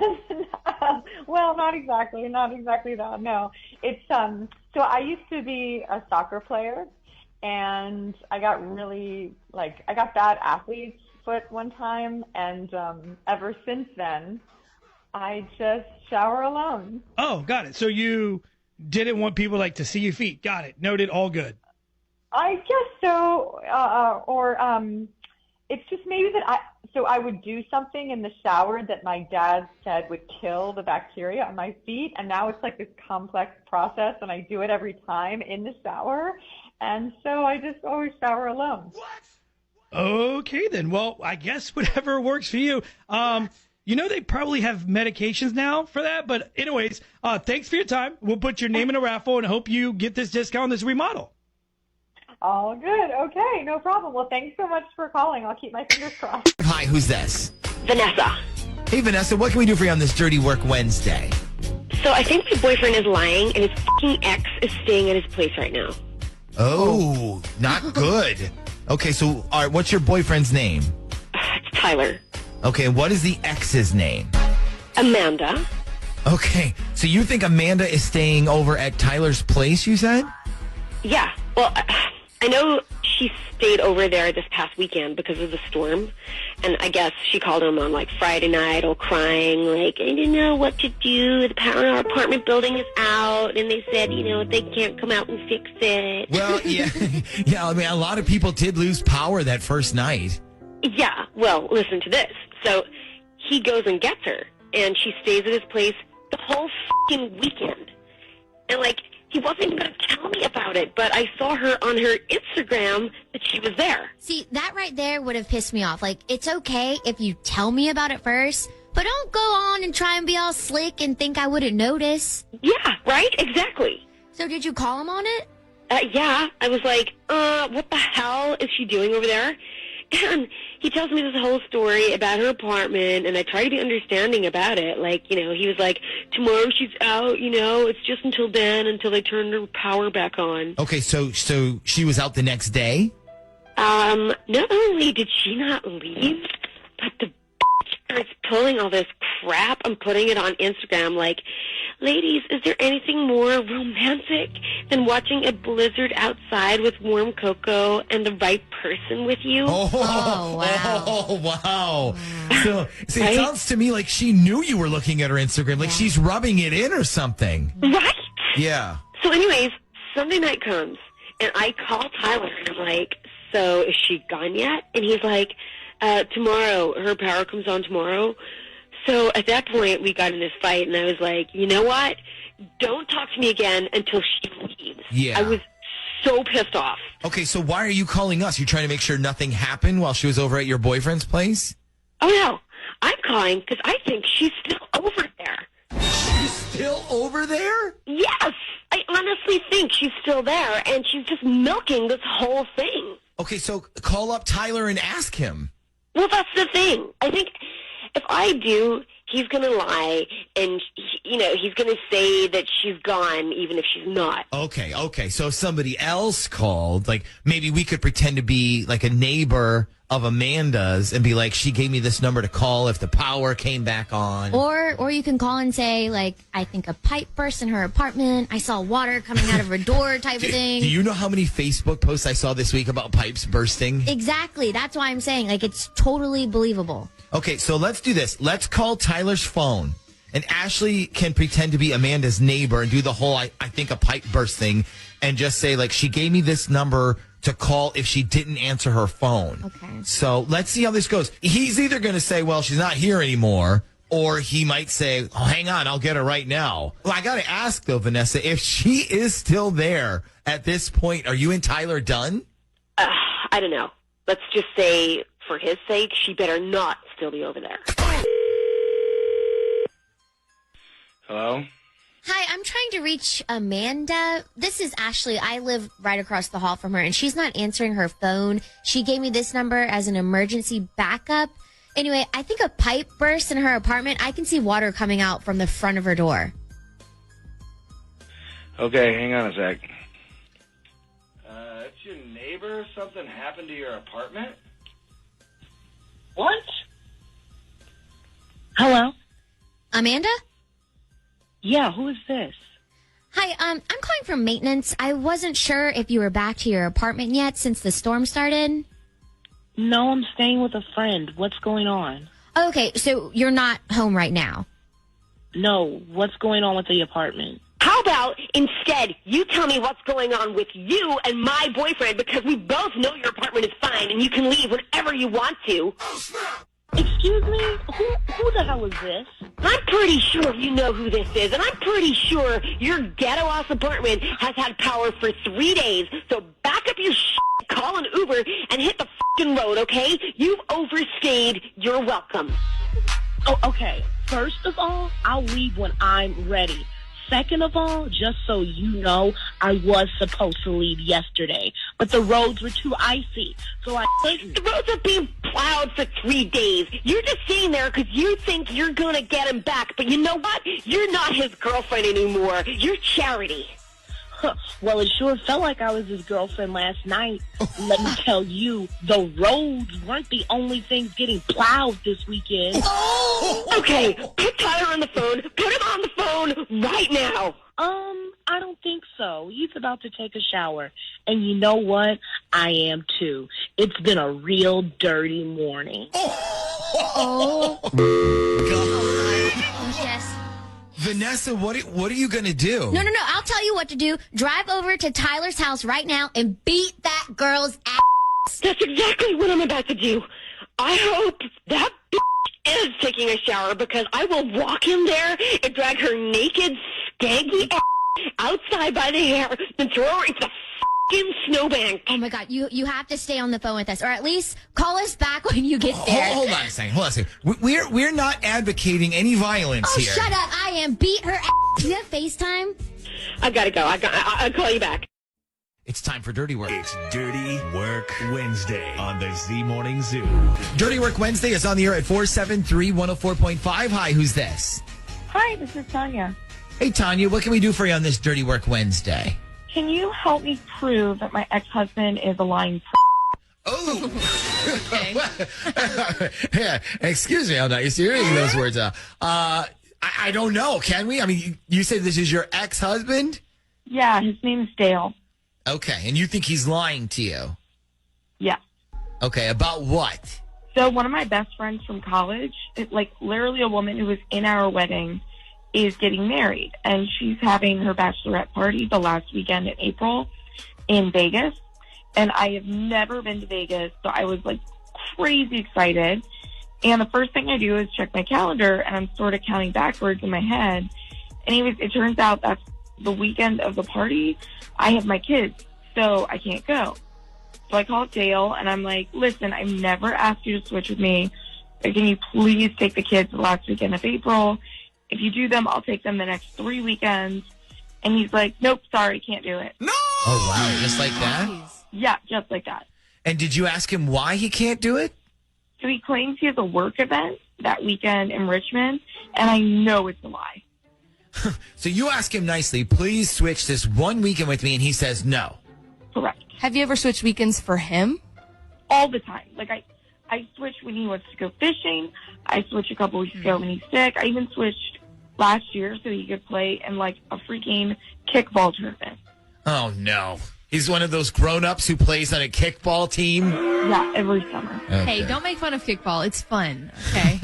Well, not exactly that. No, it's so I used to be a soccer player, and I got bad athlete's foot one time, and ever since then, I just shower alone. Oh, got it. So you didn't want people like to see your feet. Got it. Noted. All good. I guess so, it's just maybe that I would do something in the shower that my dad said would kill the bacteria on my feet, and now it's like this complex process, and I do it every time in the shower, and so I just always shower alone. Okay, then. Well, I guess whatever works for you. They probably have medications now for that, but anyways, thanks for your time. We'll put your name in a raffle and hope you get this discount on this remodel. All good. Okay, no problem. Well, thanks so much for calling. I'll keep my fingers crossed. Hi, who's this? Vanessa. Hey, Vanessa, what can we do for you on this Dirty Work Wednesday? So I think my boyfriend is lying, and his fucking ex is staying at his place right now. Oh, not good. Okay, so all right, what's your boyfriend's name? It's Tyler. Okay, what is the ex's name? Amanda. Okay, so you think Amanda is staying over at Tyler's place, you said? Yeah. Well, I know she stayed over there this past weekend because of the storm, and I guess she called him on like Friday night all crying, like, I didn't know what to do. The power in our apartment building is out, and they said, they can't come out and fix it. Well, yeah. Yeah, I mean, a lot of people did lose power that first night. Yeah, well, listen to this. So he goes and gets her, and she stays at his place the whole fucking weekend. And, he wasn't even going to tell me about it, but I saw her on her Instagram that she was there. See, that right there would have pissed me off. It's okay if you tell me about it first, but don't go on and try and be all slick and think I wouldn't notice. Yeah, right? Exactly. So did you call him on it? Yeah. I was like, what the hell is she doing over there? And he tells me this whole story about her apartment, and I try to be understanding about it. He was like, tomorrow she's out, it's just until then, until they turn her power back on. Okay, so she was out the next day? Not only did she not leave, but the starts pulling all this crap and putting it on Instagram ladies, is there anything more romantic than watching a blizzard outside with warm cocoa and the right person with you? Oh, wow. Oh, wow. So, see, it sounds to me like she knew you were looking at her Instagram, like she's rubbing it in or something. Right? Yeah. So anyways, Sunday night comes, and I call Tyler, and I'm like, so is she gone yet? And he's like, tomorrow, her power comes on tomorrow. So at that point, we got in this fight, and I was like, you know what? Don't talk to me again until she leaves. Yeah. I was so pissed off. Okay, so why are you calling us? You're trying to make sure nothing happened while she was over at your boyfriend's place? Oh, no. I'm calling because I think she's still over there. She's still over there? Yes. I honestly think she's still there, and she's just milking this whole thing. Okay, so call up Tyler and ask him. Well, that's the thing. I think if I do, he's going to lie, and, he's going to say that she's gone even if she's not. Okay. So if somebody else called, like maybe we could pretend to be like a neighbor of Amanda's and be like, she gave me this number to call if the power came back on. Or you can call and say, like, I think a pipe burst in her apartment. I saw water coming out of her door type of thing. Do you know how many Facebook posts I saw this week about pipes bursting? Exactly. That's why I'm saying, like, it's totally believable. Okay, so let's do this. Let's call Tyler's phone. And Ashley can pretend to be Amanda's neighbor and do the whole I think a pipe burst thing and just say, like, she gave me this number to call if she didn't answer her phone. Okay. So let's see how this goes. He's either going to say, well, she's not here anymore, or he might say, oh, hang on, I'll get her right now. Well, I got to ask, though, Vanessa, if she is still there at this point, are you and Tyler done? I don't know. Let's just say, for his sake, she better not still be over there. Hello? Hi, I'm trying to reach Amanda. This is Ashley. I live right across the hall from her, and she's not answering her phone. She gave me this number as an emergency backup. Anyway, I think a pipe burst in her apartment. I can see water coming out from the front of her door. Okay, hang on a sec. It's your neighbor? Something happened to your apartment? What? Hello? Amanda? Yeah, who is this? Hi, I'm calling from maintenance. I wasn't sure if you were back to your apartment yet since the storm started. No, I'm staying with a friend. What's going on? Okay, so you're not home right now. No, what's going on with the apartment? How about instead you tell me what's going on with you and my boyfriend, because we both know your apartment is fine and you can leave whenever you want to. Excuse me? Who the hell is this? I'm pretty sure you know who this is, and I'm pretty sure your ghetto-ass apartment has had power for 3 days, so back up your shit, call an Uber, and hit the f***ing road, okay? You've overstayed your welcome. Oh, okay. First of all, I'll leave when I'm ready. Second of all, just so you know, I was supposed to leave yesterday, but the roads were too icy, so I couldn't. The roads are being plowed for 3 days. You're just sitting there because you think you're going to get him back, but you know what? You're not his girlfriend anymore. You're Charity. Well, it sure felt like I was his girlfriend last night. Let me tell you, the roads weren't the only things getting plowed this weekend. Okay, put Tyler on the phone. Put him on the phone right now. I don't think so. He's about to take a shower. And you know what? I am too. It's been a real dirty morning. Oh, God. Yes. Vanessa, what are you going to do? No. I'll tell you what to do. Drive over to Tyler's house right now and beat that girl's ass. That's exactly what I'm about to do. I hope that is taking a shower, because I will walk in there and drag her naked, skanky ass outside by the hair and throw her into the f***ing snowbank. Oh, my God. You have to stay on the phone with us, or at least call us back when you get there. Hold on a second. We're not advocating any violence here. Oh, shut up. I am. Beat her ass. Do you have FaceTime? I gotta go. I'll call you back. It's time for Dirty Work. It's Dirty Work Wednesday on the Z Morning Zoo. Dirty Work Wednesday is on the air at 473-104.5. Hi, who's this? Hi, this is Tanya. Hey, Tanya, what can we do for you on this Dirty Work Wednesday? Can you help me prove that my ex-husband is a lying Oh! Yeah, excuse me, I'm not used to hearing those words. I don't know, can we? I mean, you say this is your ex-husband? Yeah, his name is Dale. Okay, and you think he's lying to you? Yeah. Okay, about what? So one of my best friends from college, literally a woman who was in our wedding, is getting married. And she's having her bachelorette party the last weekend in April in Vegas. And I have never been to Vegas, so I was crazy excited. And the first thing I do is check my calendar, and I'm sort of counting backwards in my head. Anyways, it turns out that's the weekend of the party. I have my kids, so I can't go. So I call Dale, and I'm like, listen, I've never asked you to switch with me. But can you please take the kids the last weekend of April? If you do them, I'll take them the next 3 weekends. And he's like, nope, sorry, can't do it. No! Oh, wow, just like that? Yeah, just like that. And did you ask him why he can't do it? So he claims he has a work event that weekend in Richmond, and I know it's a lie. So you ask him nicely, please switch this one weekend with me, and he says no. Correct. Have you ever switched weekends for him? All the time. Like, I switch when he wants to go fishing. I switch a couple weeks ago when he's sick. I even switched last year so he could play in, like, a freaking kickball tournament. Oh, no. He's one of those grown-ups who plays on a kickball team? Yeah, every summer. Okay. Hey, don't make fun of kickball. It's fun, okay?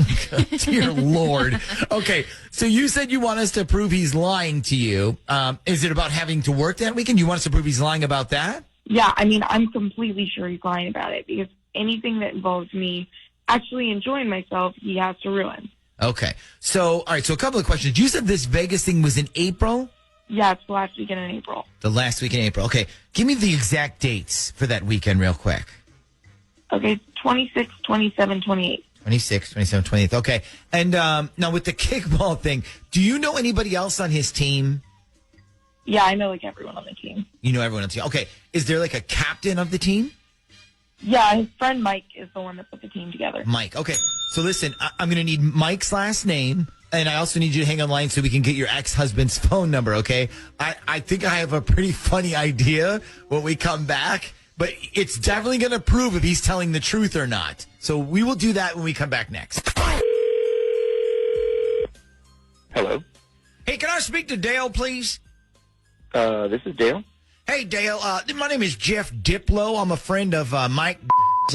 Dear Lord. Okay, so you said you want us to prove he's lying to you. Is it about having to work that weekend? You want us to prove he's lying about that? Yeah, I mean, I'm completely sure he's lying about it because anything that involves me actually enjoying myself, he has to ruin. Okay. So, all right, so a couple of questions. You said this Vegas thing was in April? Yeah, it's the last weekend in April. The last week in April. Okay. Give me the exact dates for that weekend real quick. Okay, 26, 27, 28. 26, 27, 28th. Okay. And now with the kickball thing, do you know anybody else on his team? Yeah, I know, like, everyone on the team. You know everyone on the team. Okay. Is there like a captain of the team? Yeah, his friend Mike is the one that put the team together. Mike. Okay. So listen, I'm going to need Mike's last name. And I also need you to hang on line so we can get your ex-husband's phone number, okay? I think I have a pretty funny idea when we come back, but it's definitely going to prove if he's telling the truth or not. So we will do that when we come back next. Hello. Hey, can I speak to Dale, please? This is Dale. Hey, Dale. My name is Jeff Diplo. I'm a friend of Mike.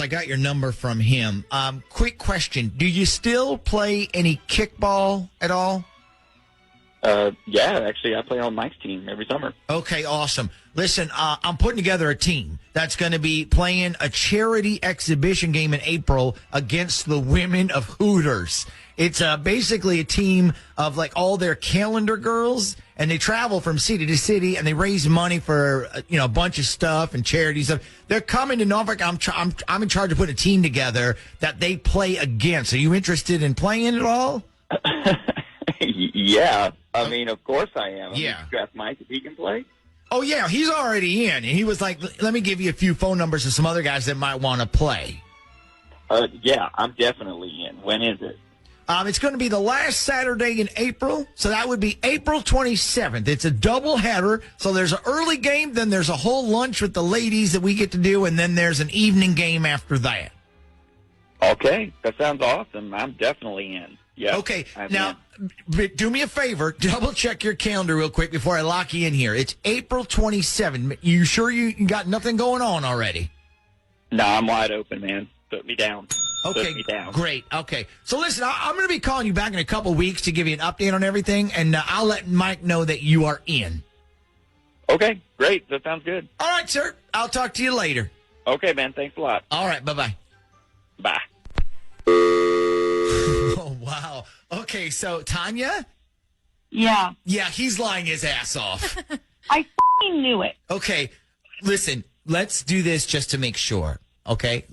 I got your number from him. Quick question. Do you still play any kickball at all? Yeah, actually, I play on Mike's team every summer. Okay, awesome. Listen, I'm putting together a team that's going to be playing a charity exhibition game in April against the women of Hooters. It's basically a team of like all their calendar girls, and they travel from city to city, and they raise money for a bunch of stuff and charity stuff. They're coming to Norfolk. I'm in charge of putting a team together that they play against. Are you interested in playing at all? Yeah, I mean, of course I am. Yeah. You ask Mike if he can play. Oh yeah, he's already in, and he was like, "Let me give you a few phone numbers of some other guys that might want to play." Yeah, I'm definitely in. When is it? It's going to be the last Saturday in April, so that would be April 27th. It's a double header, so there's an early game, then there's a whole lunch with the ladies that we get to do, and then there's an evening game after that. Okay, that sounds awesome. I'm definitely in. Yeah. Okay, now, do me a favor, double check your calendar real quick before I lock you in here. It's April 27th. You sure you got nothing going on already? No, I'm wide open, man. Put me down. Okay, Put me down. Great. Okay, so listen, I'm going to be calling you back in a couple weeks to give you an update on everything, and I'll let Mike know that you are in. Okay, great. That sounds good. All right, sir. I'll talk to you later. Okay, man. Thanks a lot. All right, bye-bye. Bye. Oh, wow. Okay, so Tanya? Yeah. Yeah, he's lying his ass off. I f***ing knew it. Okay, listen, let's do this just to make sure, okay?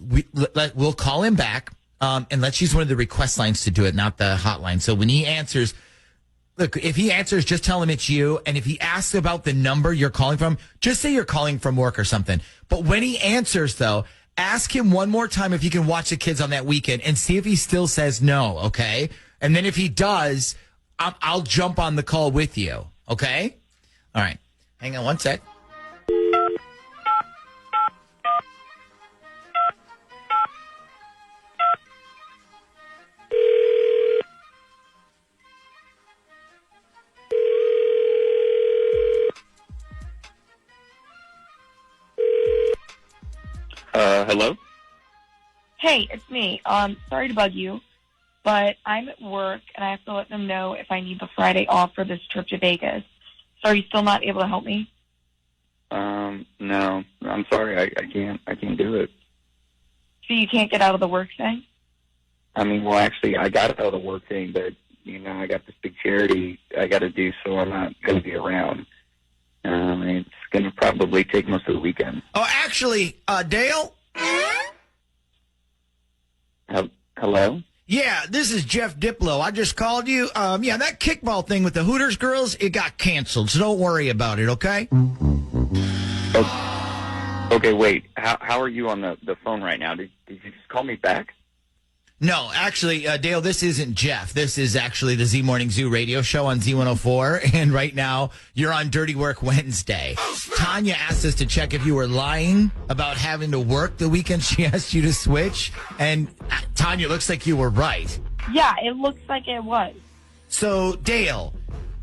We'll call him back, and let's use one of the request lines to do it, not the hotline. So when he answers, look, if he answers, just tell him it's you, and if he asks about the number you're calling from, just say you're calling from work or something. But when he answers, though, ask him one more time if he can watch the kids on that weekend and see if he still says no, okay? And then if he does, I'll jump on the call with you, okay? All right. Hang on one sec. Hello? Hey, it's me. Sorry to bug you, but I'm at work and I have to let them know if I need the Friday off for this trip to Vegas. So are you still not able to help me? No. I'm sorry. I can't do it. So you can't get out of the work thing? I mean, well, actually, I got out of the work thing, but, I got this big charity I got to do, so I'm not going to be around. It's going to probably take most of the weekend. Oh, actually, Dale? Hello? Yeah, this is Jeff Diplo. I just called you. That kickball thing with the Hooters girls, it got canceled, so don't worry about it, okay? Okay, wait. How are you on the phone right now? Did you just call me back? No, actually, Dale, this isn't Jeff. This is actually the Z Morning Zoo radio show on Z104. And right now, you're on Dirty Work Wednesday. Tanya asked us to check if you were lying about having to work the weekend she asked you to switch. And Tanya, looks like you were right. Yeah, it looks like it was. So, Dale,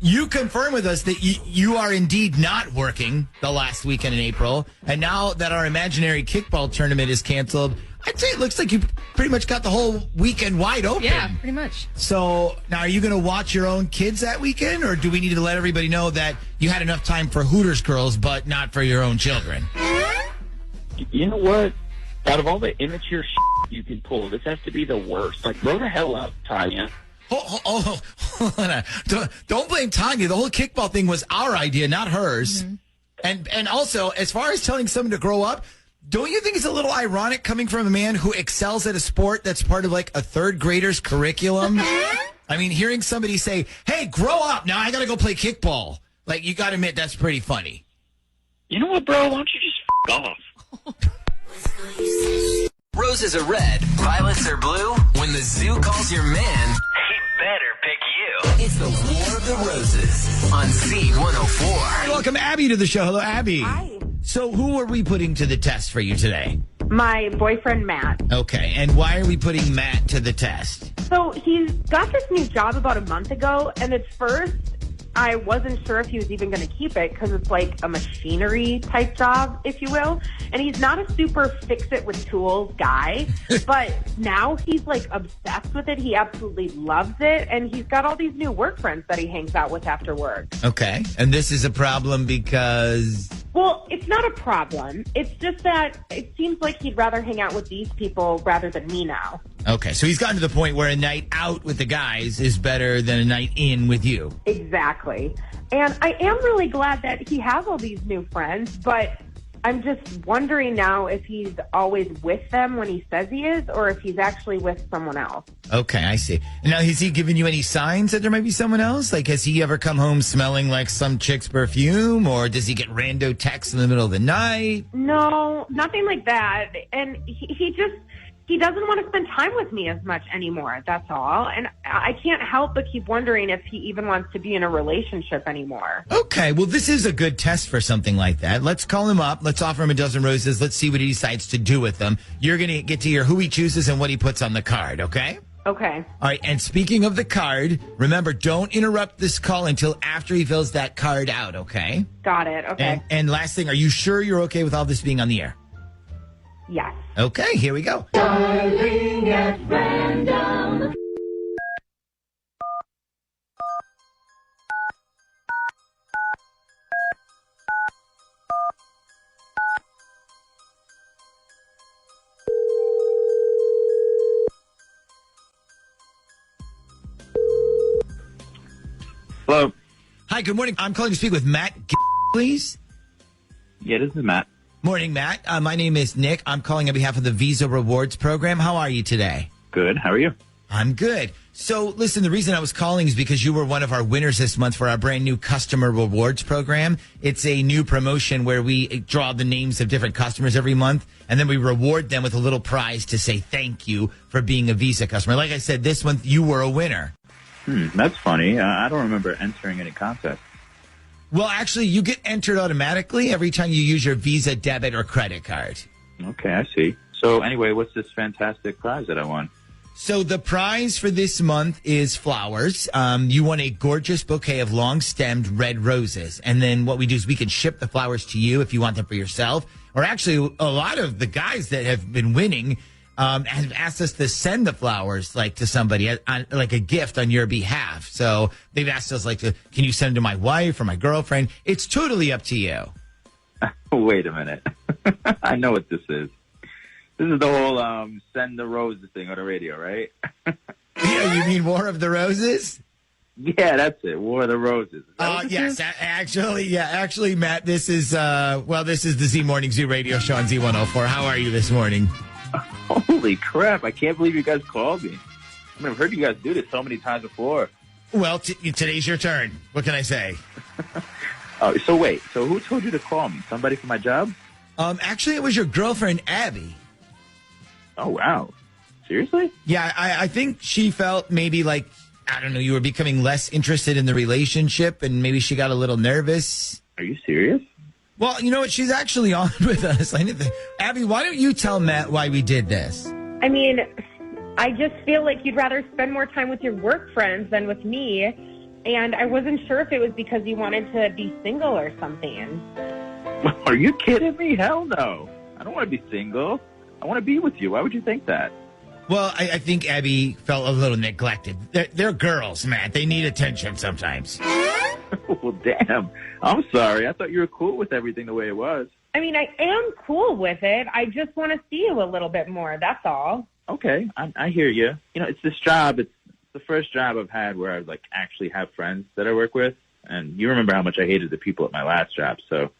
you confirm with us that you are indeed not working the last weekend in April. And now that our imaginary kickball tournament is canceled, I'd say it looks like you pretty much got the whole weekend wide open. Yeah, pretty much. So now are you going to watch your own kids that weekend, or do we need to let everybody know that you had enough time for Hooters girls but not for your own children? You know what? Out of all the immature shit you can pull, this has to be the worst. Like, grow the hell up, Tanya. Hold on. Don't blame Tanya. The whole kickball thing was our idea, not hers. Mm-hmm. And also, as far as telling someone to grow up, don't you think it's a little ironic coming from a man who excels at a sport that's part of like a third grader's curriculum? I mean, hearing somebody say, hey, grow up. Now I got to go play kickball. Like, you got to admit, that's pretty funny. You know what, bro? Why don't you just off? Roses are red, violets are blue. When the zoo calls your man, he better pick you. It's the War of the Roses on Z104. Hey, welcome Abby to the show. Hello, Abby. Hi. So who are we putting to the test for you today? My boyfriend, Matt. Okay, and why are we putting Matt to the test? So he's got this new job about a month ago, and at first I wasn't sure if he was even going to keep it because it's like a machinery type job, if you will. And he's not a super fix-it-with-tools guy, but now he's like obsessed with it. He absolutely loves it, and he's got all these new work friends that he hangs out with after work. Okay, and this is a problem because... Well, it's not a problem. It's just that it seems like he'd rather hang out with these people rather than me now. Okay, so he's gotten to the point where a night out with the guys is better than a night in with you. Exactly. And I am really glad that he has all these new friends, but I'm just wondering now if he's always with them when he says he is, or if he's actually with someone else. Okay, I see. Now, has he given you any signs that there might be someone else? Like, has he ever come home smelling like some chick's perfume, or does he get rando texts in the middle of the night? No, nothing like that. And he doesn't want to spend time with me as much anymore, that's all. And I can't help but keep wondering if he even wants to be in a relationship anymore. Okay, well, this is a good test for something like that. Let's call him up. Let's offer him a dozen roses. Let's see what he decides to do with them. You're going to get to hear who he chooses and what he puts on the card, okay? Okay. All right, and speaking of the card, remember, don't interrupt this call until after he fills that card out, okay? Got it, okay. And last thing, are you sure you're okay with all this being on the air? Yes. Okay, here we go. Darling at random. Hello. Hi, good morning. I'm calling to speak with Matt, please. Yeah, this is Matt. Morning, Matt. My name is Nick. I'm calling on behalf of the Visa Rewards program. How are you today? Good. How are you? I'm good. So, listen, the reason I was calling is because you were one of our winners this month for our brand new customer rewards program. It's a new promotion where we draw the names of different customers every month, and then we reward them with a little prize to say thank you for being a Visa customer. Like I said, this month you were a winner. That's funny. I don't remember entering any contest. Well, actually, you get entered automatically every time you use your Visa debit or credit card. Okay, I see. So anyway, what's this fantastic prize that I won? So the prize for this month is flowers. You won a gorgeous bouquet of long-stemmed red roses. And then what we do is we can ship the flowers to you if you want them for yourself. Or actually, a lot of the guys that have been winning have asked us to send the flowers like to somebody like a gift on your behalf. So they've asked us can you send them to my wife or my girlfriend? It's totally up to you. Wait a minute. I know what this is. This is the whole send the roses thing on the radio, right? Yeah, you mean War of the Roses? Yeah, that's it. War of the Roses. Yes, actually, Matt, this is this is the Z Morning Zoo radio show on Z104. How are you this morning? Holy crap. I can't believe you guys called me. I mean, I've heard you guys do this so many times before. Well, today's your turn. What can I say? So wait. So who told you to call me? Somebody from my job? Actually, it was your girlfriend, Abby. Oh, wow. Seriously? Yeah, I think she felt maybe like, I don't know, you were becoming less interested in the relationship and maybe she got a little nervous. Are you serious? Well, you know what? She's actually on with us. Abby, why don't you tell Matt why we did this? I mean, I just feel like you'd rather spend more time with your work friends than with me. And I wasn't sure if it was because you wanted to be single or something. Are you kidding me? Hell no. I don't want to be single. I want to be with you. Why would you think that? Well, I think Abby felt a little neglected. They're girls, Matt. They need attention sometimes. Well, damn. I'm sorry. I thought you were cool with everything the way it was. I mean, I am cool with it. I just want to see you a little bit more. That's all. Okay. I hear you. You know, it's this job. It's the first job I've had where I like actually have friends that I work with. And you remember how much I hated the people at my last job. So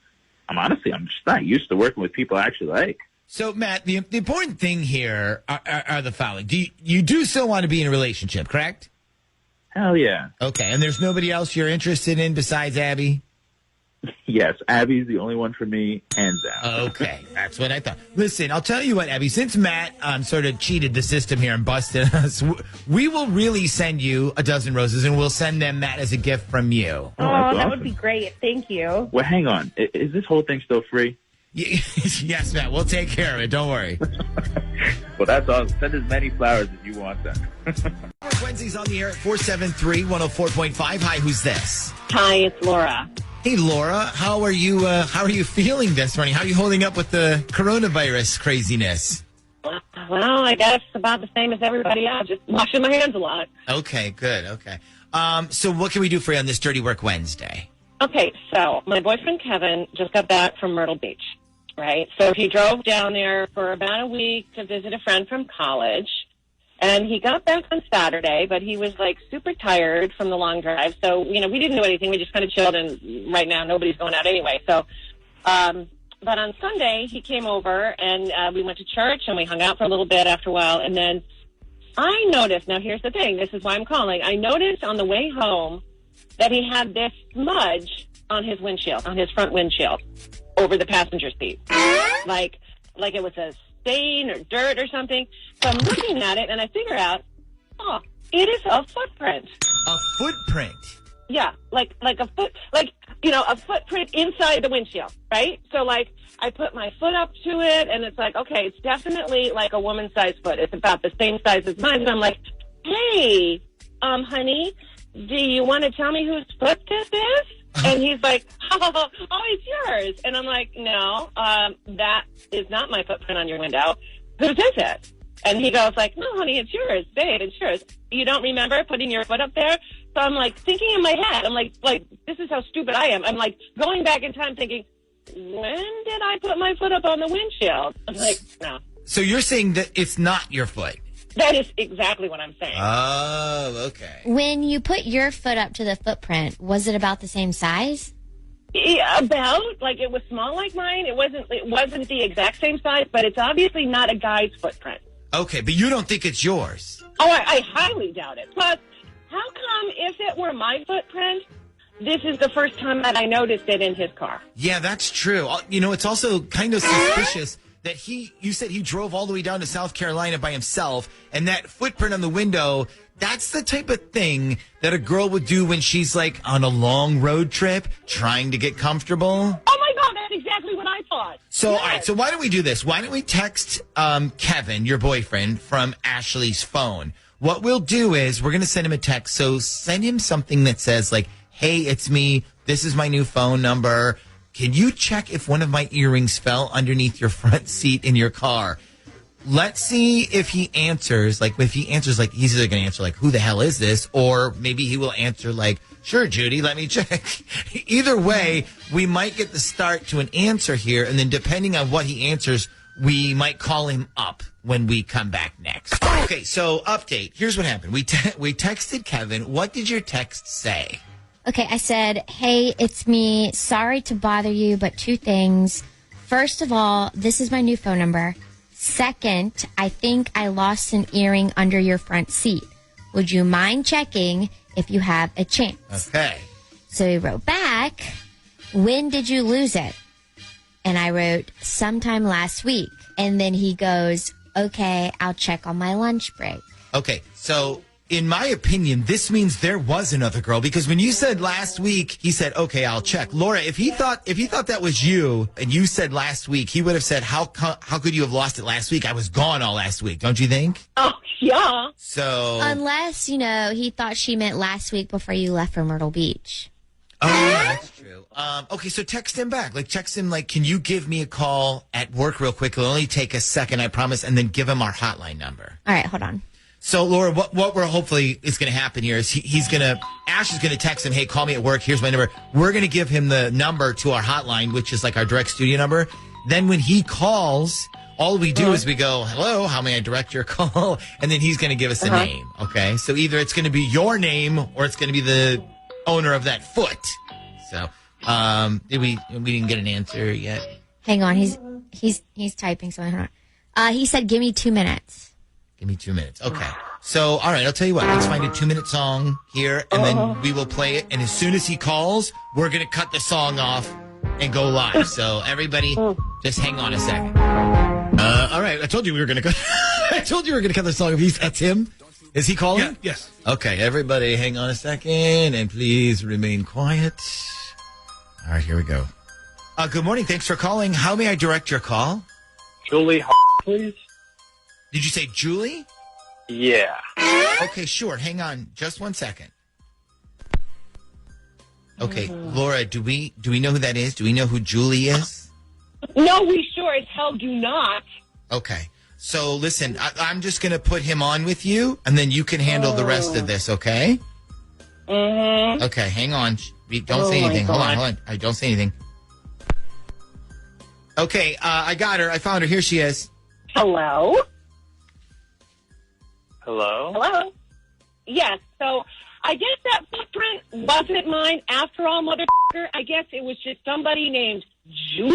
I'm just not used to working with people I actually like. So, Matt, the important thing here are the following. You do still want to be in a relationship, correct? Hell yeah. Okay, and there's nobody else you're interested in besides Abby? Yes, Abby's the only one for me, hands down. Okay, that's what I thought. Listen, I'll tell you what, Abby, since Matt sort of cheated the system here and busted us, we will really send you a dozen roses, and we'll send them, Matt, as a gift from you. Oh, awesome. That would be great. Thank you. Well, hang on. Is this whole thing still free? Yes, Matt, we'll take care of it. Don't worry. Well, that's all. Send as many flowers as you want then. Wednesday's on the air at 473-104.5. Hi, who's this? Hi, it's Laura. Hey, Laura, how are you feeling this morning? How are you holding up with the coronavirus craziness? Well, I guess about the same as everybody else, just washing my hands a lot. Okay, good. Okay. So what can we do for you on this Dirty Work Wednesday? Okay, so my boyfriend Kevin just got back from Myrtle Beach, right? So he drove down there for about a week to visit a friend from college. And he got back on Saturday, but he was like super tired from the long drive. So, you know, we didn't do anything. We just kind of chilled. And right now nobody's going out anyway. So, but on Sunday he came over and we went to church and we hung out for a little bit after a while. And then I noticed, now here's the thing. This is why I'm calling. I noticed on the way home that he had this smudge on his windshield, on his front windshield over the passenger seat. Like it was a stain or dirt or something. So I'm looking at it and I figure out, oh, it is a footprint. A footprint? Yeah, like a foot, like, you know, a footprint inside the windshield, right? So like I put my foot up to it and it's like, okay, it's definitely like a woman's size foot. It's about the same size as mine. And I'm like, hey, honey, do you want to tell me whose foot this is? And he's like, oh, it's yours. And I'm like, no, that is not my footprint on your window. Whose is it? And he goes like, no, honey, it's yours. Babe, it's yours. You don't remember putting your foot up there? So I'm like thinking in my head, I'm like, this is how stupid I am. I'm like going back in time thinking, when did I put my foot up on the windshield? I'm like, no. So you're saying that it's not your foot? That is exactly what I'm saying. Oh, okay. When you put your foot up to the footprint, was it about the same size? Yeah, about. Like, it was small like mine. It wasn't the exact same size, but it's obviously not a guy's footprint. Okay, but you don't think it's yours? Oh, I highly doubt it. Plus, how come if it were my footprint, this is the first time that I noticed it in his car? Yeah, that's true. You know, it's also kind of suspicious that you said he drove all the way down to South Carolina by himself, and that footprint on the window, that's the type of thing that a girl would do when she's like on a long road trip trying to get comfortable. Oh my God, that's exactly what I thought. So, yes. All right, so why don't we do this? Why don't we text Kevin, your boyfriend, from Ashley's phone? What we'll do is we're going to send him a text. So send him something that says like, hey, it's me. This is my new phone number. Can you check if one of my earrings fell underneath your front seat in your car? Let's see if he answers. Like, if he answers, like, he's either going to answer, like, who the hell is this? Or maybe he will answer, like, sure, Judy, let me check. Either way, we might get the start to an answer here. And then depending on what he answers, we might call him up when we come back next. Okay, so update. Here's what happened. We texted Kevin. What did your text say? Okay, I said, hey, it's me. Sorry to bother you, but two things. First of all, this is my new phone number. Second, I think I lost an earring under your front seat. Would you mind checking if you have a chance? Okay. So he wrote back, when did you lose it? And I wrote, sometime last week. And then he goes, okay, I'll check on my lunch break. Okay, so in my opinion, this means there was another girl because when you said last week, he said, okay, I'll check. Laura, if he thought that was you and you said last week, he would have said, how could you have lost it last week? I was gone all last week. Don't you think? Oh, yeah. So. Unless, he thought she meant last week before you left for Myrtle Beach. Oh, yeah, that's true. Okay, so text him back. Text him, can you give me a call at work real quick? It'll only take a second, I promise, and then give him our hotline number. All right, hold on. So, Laura, what we're hopefully is going to happen here is Ash is going to text him, hey, call me at work. Here's my number. We're going to give him the number to our hotline, which is our direct studio number. Then when he calls, all we do is we go, hello, how may I direct your call? And then he's going to give us a name, okay? So either it's going to be your name or it's going to be the owner of that foot. So, we didn't get an answer yet. Hang on, he's typing something. Hold on. He said, give me 2 minutes. Give me 2 minutes. Okay. So, all right, I'll tell you what. Let's find a 2-minute song here, and then we will play it. And as soon as he calls, we're going to cut the song off and go live. So, everybody, just hang on a second. All right. I told you we were going to cut. I told you we were going to cut the song. That's him. Is he calling? Yeah, yes. Okay, everybody, hang on a second, and please remain quiet. All right, here we go. Good morning. Thanks for calling. How may I direct your call? Julie, please. Did you say Julie? Yeah. Okay, sure. Hang on just 1 second. Okay, Laura, do we know who that is? Do we know who Julie is? No, we sure as hell do not. Okay. So, listen, I'm just going to put him on with you, and then you can handle the rest of this, okay? Mm-hmm. Okay, hang on. Don't say anything. Hold on. I don't say anything. Okay, I got her. I found her. Here she is. Hello? Hello? Yes, so I guess that footprint wasn't mine after all, motherfucker. I guess it was just somebody named Julie?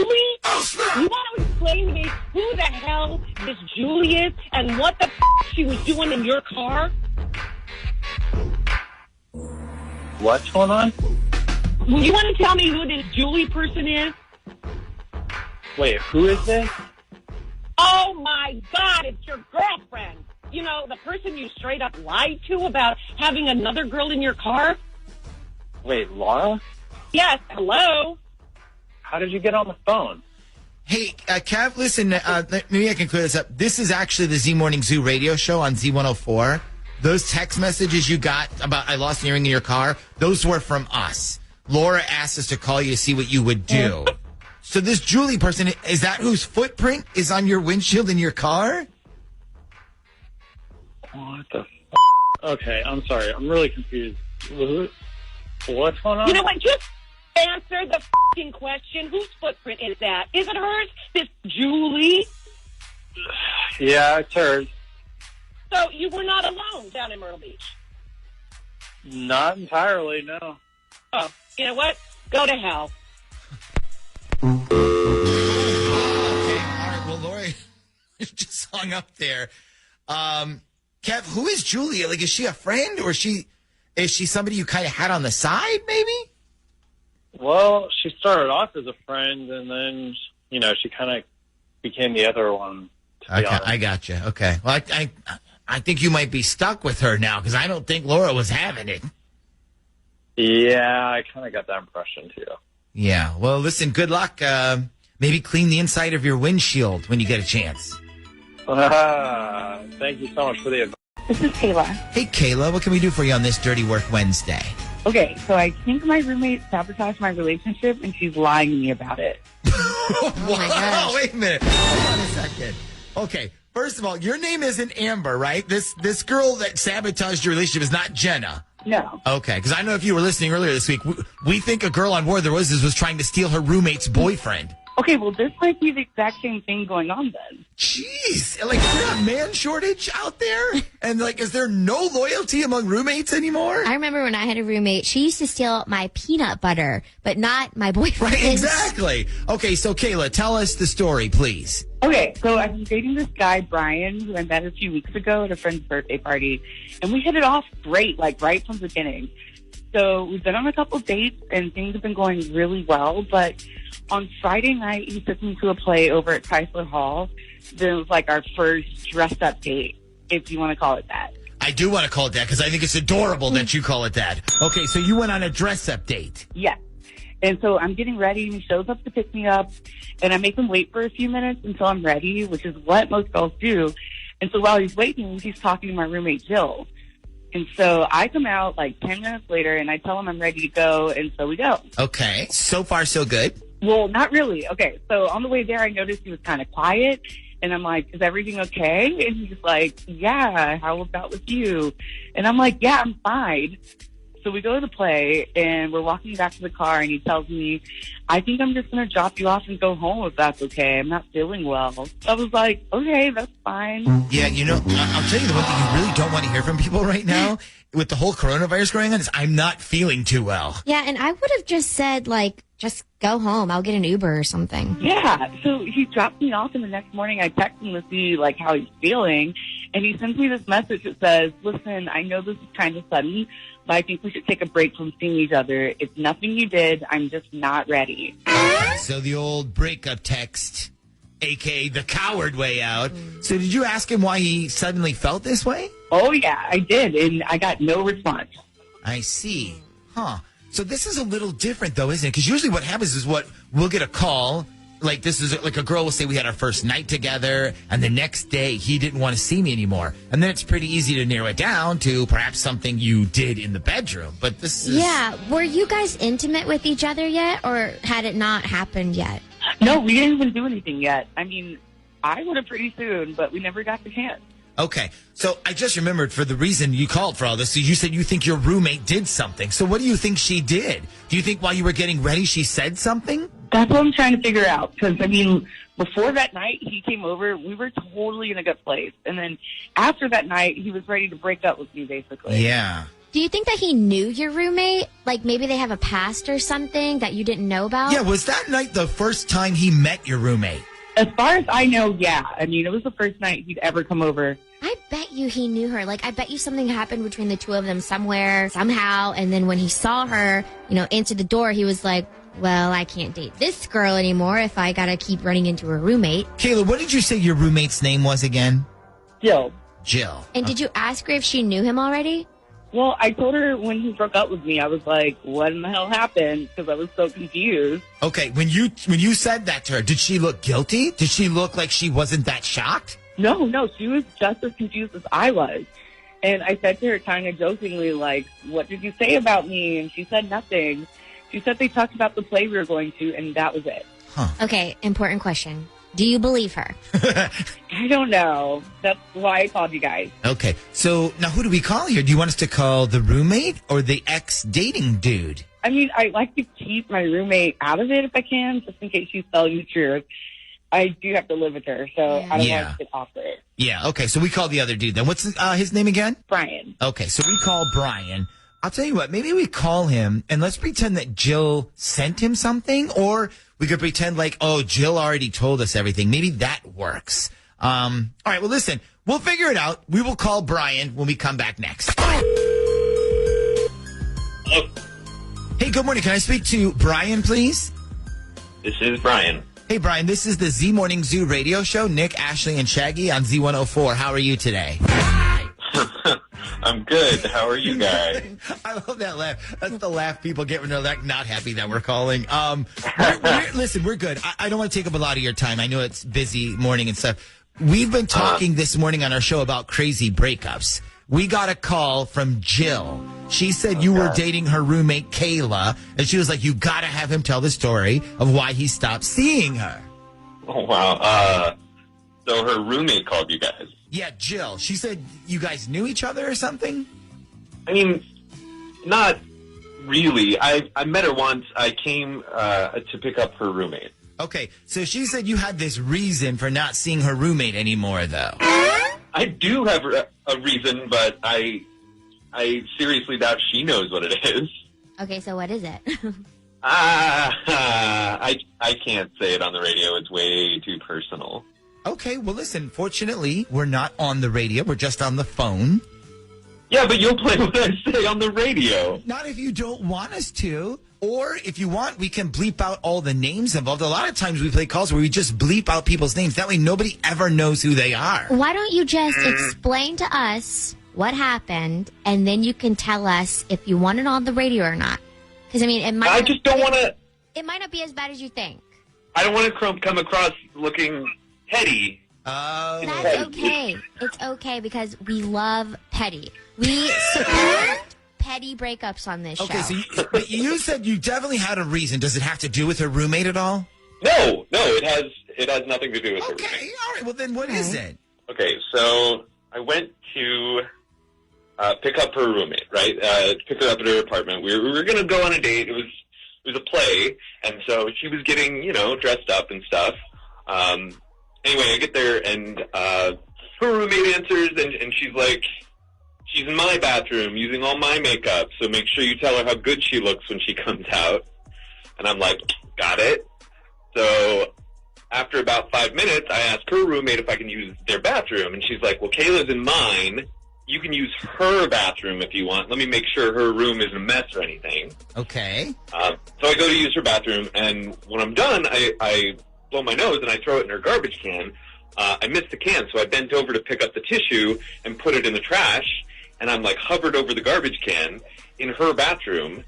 You want to explain to me who the hell this Julie is and what the she was doing in your car? What's going on? You want to tell me who this Julie person is? Wait, who is this? Oh, my God, it's your girlfriend. The person you straight up lied to about having another girl in your car? Wait, Laura? Yes, hello? How did you get on the phone? Hey, Kev, listen, maybe I can clear this up. This is actually the Z Morning Zoo radio show on Z104. Those text messages you got about I lost an earring in your car, those were from us. Laura asked us to call you to see what you would do. So this Julie person, is that whose footprint is on your windshield in your car? What the Okay, I'm sorry. I'm really confused. What's going on? You know what? Just answer the fucking question. Whose footprint is that? Is it hers? This Julie? Yeah, it's hers. So you were not alone down in Myrtle Beach? Not entirely, no. Oh, you know what? Go to hell. Okay, all right. Well, Lori just hung up there. Kev, who is Julia? Is she a friend or is she somebody you kind of had on the side, maybe? Well, she started off as a friend, and then, she kind of became the other one. Okay, I got you. Okay. Well, I think you might be stuck with her now because I don't think Laura was having it. Yeah, I kind of got that impression, too. Yeah. Well, listen, good luck. Maybe clean the inside of your windshield when you get a chance. Thank you so much for the advice. This is Kayla. Hey, Kayla, what can we do for you on this Dirty Work Wednesday? Okay, so I think my roommate sabotaged my relationship, and she's lying to me about it. Wow, wait a minute. Hold on a second. Okay, first of all, your name isn't Amber, right? This girl that sabotaged your relationship is not Jenna. No. Okay, because I know if you were listening earlier this week, we think a girl on War of the Roses was trying to steal her roommate's boyfriend. Okay, well, this might be the exact same thing going on then. Jeez. Is there a man shortage out there? And, is there no loyalty among roommates anymore? I remember when I had a roommate, she used to steal my peanut butter, but not my boyfriend. Right, exactly. Okay, so, Kayla, tell us the story, please. Okay, so I was dating this guy, Brian, who I met a few weeks ago at a friend's birthday party, and we hit it off great, right from the beginning. So we've been on a couple dates, and things have been going really well. But on Friday night, he took me to a play over at Chrysler Hall. It was like our first dressed-up date, if you want to call it that. I do want to call it that because I think it's adorable that you call it that. Okay, so you went on a dress-up date. Yeah. And so I'm getting ready, and he shows up to pick me up, and I make him wait for a few minutes until I'm ready, which is what most girls do. And so while he's waiting, he's talking to my roommate, Jill. And so I come out like 10 minutes later, and I tell him I'm ready to go, and so we go. Okay, so far so good. Well, not really. Okay, so on the way there, I noticed he was kind of quiet, and I'm like, is everything okay? And he's like, yeah, how about with you? And I'm like, yeah, I'm fine. So we go to the play, and we're walking back to the car, and he tells me, I think I'm just going to drop you off and go home if that's okay. I'm not feeling well. I was like, okay, that's fine. Yeah, you know, I'll tell you the one thing you really don't want to hear from people right now with the whole coronavirus going on is I'm not feeling too well. Yeah, and I would have just said, like, just go home. I'll get an Uber or something. Yeah, so he dropped me off, and the next morning I text him to see, like, how he's feeling. And he sends me this message that says, listen, I know this is kind of sudden, but I think we should take a break from seeing each other. It's nothing you did. I'm just not ready. So the old breakup text, a.k.a. the coward way out. So did you ask him why he suddenly felt this way? Oh, yeah, I did, and I got no response. I see. Huh. So this is a little different, though, isn't it? Because usually what happens is we'll get a call. Like, this is like a girl will say we had our first night together, and the next day he didn't want to see me anymore. And then it's pretty easy to narrow it down to perhaps something you did in the bedroom. But this is... Yeah. Were you guys intimate with each other yet, or had it not happened yet? No, we didn't even do anything yet. I mean, I would have pretty soon, but we never got the chance. Okay. So I just remembered for the reason you called for all this. So you said you think your roommate did something. So what do you think she did? Do you think while you were getting ready she said something? That's what I'm trying to figure out. Because, I mean, before that night he came over, we were totally in a good place. And then after that night, he was ready to break up with me, basically. Yeah. Do you think that he knew your roommate? Like maybe they have a past or something that you didn't know about? Yeah, was that night the first time he met your roommate? As far as I know, yeah. I mean, it was the first night he'd ever come over. I bet you he knew her. Like, I bet you something happened between the two of them somewhere, somehow. And then when he saw her, you know, answer the door, he was like, well, I can't date this girl anymore if I got to keep running into her roommate. Kayla, what did you say your roommate's name was again? Jill. Jill. And did you ask her if she knew him already? Well, I told her when he broke up with me, I was like, what in the hell happened? Because I was so confused. Okay, when you said that to her, did she look guilty? Did she look like she wasn't that shocked? No, she was just as confused as I was. And I said to her kind of jokingly, like, what did you say about me? And she said nothing. She said they talked about the play we were going to, and that was it. Huh. Okay, important question. Do you believe her? I don't know. That's why I called you guys. Okay, so now who do we call here? Do you want us to call the roommate or the ex-dating dude? I mean, I like to keep my roommate out of it if I can, just in case she's telling the truth. I do have to live with her, so I don't want to get off it. Yeah, okay, so we call the other dude then. What's his name again? Brian. Okay, so we call Brian. I'll tell you what, maybe we call him and let's pretend that Jill sent him something, or we could pretend like, oh, Jill already told us everything. Maybe that works. All right, well, listen, we'll figure it out. We will call Brian when we come back next. Hello. Hey, good morning. Can I speak to Brian, please? This is Brian. Hey, Brian, this is the Z Morning Zoo radio show. Nick, Ashley, and Shaggy on Z104. How are you today? I'm good. How are you guys? I love that laugh. That's the laugh people get when they're like not happy that we're calling. Listen, we're good. I don't want to take up a lot of your time. I know it's busy morning and stuff. We've been talking this morning on our show about crazy breakups. We got a call from Jill. She said you were dating her roommate, Kayla, and she was like, you got to have him tell the story of why he stopped seeing her. Oh, wow. So her roommate called you guys? Yeah, Jill. She said you guys knew each other or something? I mean, not really. I met her once. I came to pick up her roommate. Okay, so she said you had this reason for not seeing her roommate anymore, though. I do have a reason, but I seriously doubt she knows what it is. Okay, so what is it? I can't say it on the radio. It's way too personal. Okay, well, listen, fortunately, we're not on the radio. We're just on the phone. Yeah, but you'll play what I say on the radio. Not if you don't want us to. Or if you want, we can bleep out all the names involved. A lot of times we play calls where we just bleep out people's names. That way nobody ever knows who they are. Why don't you just explain to us what happened, and then you can tell us if you want it on the radio or not? Because, I mean, it might I just don't want to... It might not be as bad as you think. I don't want to come across looking petty. That's okay. It's okay because we love petty. We support petty breakups on this show. Okay, so you said you definitely had a reason. Does it have to do with her roommate at all? No, it has nothing to do with her roommate. Okay, all right. Well, then what is it? Okay, so I went to pick up her roommate, right? Pick her up at her apartment. We were going to go on a date. It was a play, and so she was getting, dressed up and stuff. Anyway, I get there, and her roommate answers, and she's like, she's in my bathroom using all my makeup, so make sure you tell her how good she looks when she comes out. And I'm like, got it. So after about 5 minutes, I ask her roommate if I can use their bathroom, and she's like, well, Kayla's in mine. You can use her bathroom if you want. Let me make sure her room isn't a mess or anything. Okay. So I go to use her bathroom, and when I'm done, I blow my nose and I throw it in her garbage can. I missed the can, so I bent over to pick up the tissue and put it in the trash, and I'm like hovered over the garbage can in her bathroom,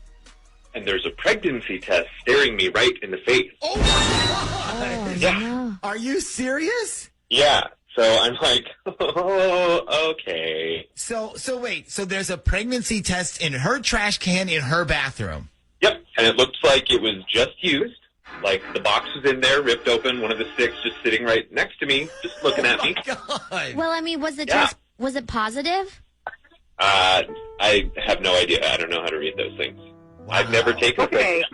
and there's a pregnancy test staring me right in the face. Oh, my God. Yeah. Are you serious? Yeah. So I'm like, oh, okay. So wait. So there's a pregnancy test in her trash can in her bathroom. Yep. And it looks like it was just used. Like the box was in there, ripped open, one of the sticks just sitting right next to me, just looking at me. God. Well, I mean, was the test, was it positive? I have no idea. I don't know how to read those things. Wow. I've never taken a pregnancy test.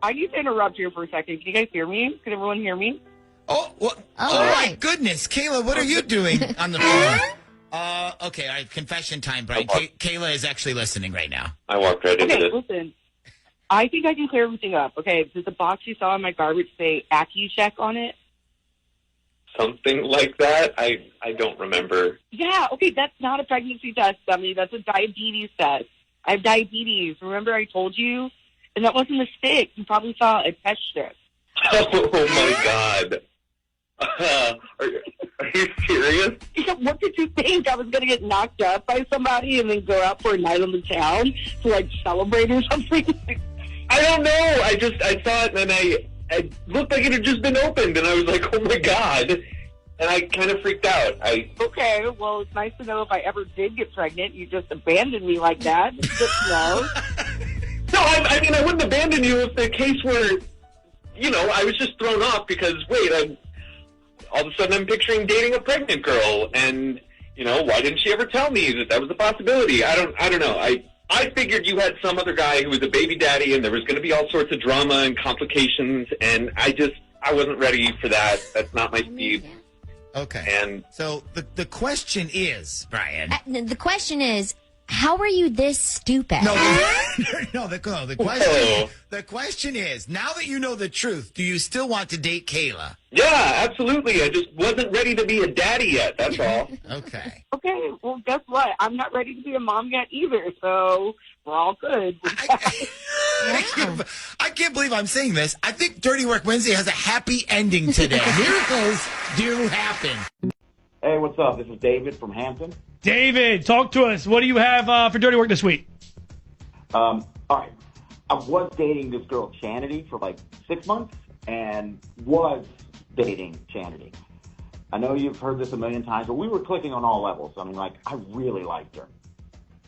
I need to interrupt here for a second. Can you guys hear me? Can everyone hear me? Oh my goodness. Kayla, what are you doing on the phone? Okay, all right, confession time, Brian. Kayla is actually listening right now. I walked right into this. Okay, listen. I think I can clear everything up. Okay, does the box you saw in my garbage say AccuCheck on it? Something like that? I don't remember. Yeah, okay, that's not a pregnancy test, dummy. That's a diabetes test. I have diabetes. Remember I told you? And that wasn't a stick. You probably saw a test strip. Oh, my God. Are you serious? Yeah, what did you think? I was going to get knocked up by somebody and then go out for a night on the town to, like, celebrate or something? I don't know. I saw it, and I looked like it had just been opened, and I was like, oh, my God. And I kind of freaked out. Okay, well, it's nice to know if I ever did get pregnant. You just abandoned me like that. It's good to know. No, I mean, I wouldn't abandon you if the case were, I was just thrown off because, all of a sudden I'm picturing dating a pregnant girl, and, why didn't she ever tell me that was a possibility? I don't know. I figured you had some other guy who was a baby daddy, and there was going to be all sorts of drama and complications, and I wasn't ready for that. That's not my speed. Okay. And so the question is, Brian. The question is, how are you this stupid? No, the question is, now that you know the truth, do you still want to date Kayla? Yeah, absolutely. I just wasn't ready to be a daddy yet, that's all. Okay. Okay, well, guess what? I'm not ready to be a mom yet either, so we're all good. I can't believe I'm saying this. I think Dirty Work Wednesday has a happy ending today. Miracles do happen. Hey, what's up? This is David from Hampton. David, talk to us. What do you have for Dirty Work this week? All right. I was dating this girl, Chanity, for like 6 months, and was dating Chanity. I know you've heard this a million times, but we were clicking on all levels. I mean, I really liked her.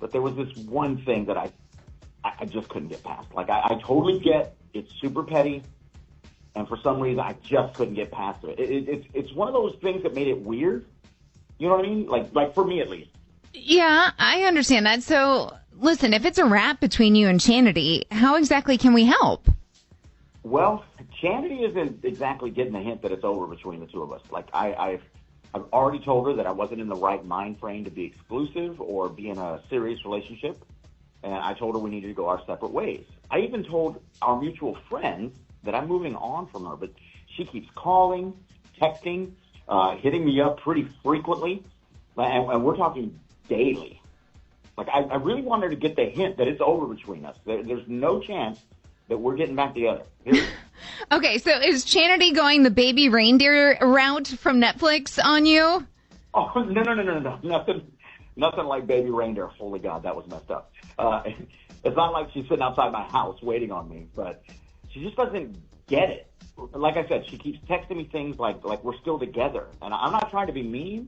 But there was this one thing that I just couldn't get past. I totally get it's super petty, and for some reason, I just couldn't get past it. It's one of those things that made it weird. You know what I mean? Like for me, at least. Yeah, I understand that. So, listen, if it's a rap between you and Chanity, how exactly can we help? Well, Chanity isn't exactly getting the hint that it's over between the two of us. I've already told her that I wasn't in the right mind frame to be exclusive or be in a serious relationship, and I told her we needed to go our separate ways. I even told our mutual friends that I'm moving on from her, but she keeps calling, texting, hitting me up pretty frequently, and we're talking daily. Like, I really want her to get the hint that it's over between us. There's no chance that we're getting back together. Okay, so is Chanity going the baby reindeer route from Netflix on you? Oh, no. Nothing like baby reindeer. Holy God, that was messed up. It's not like she's sitting outside my house waiting on me, but she just doesn't get it. Like I said, she keeps texting me things like we're still together. And I'm not trying to be mean.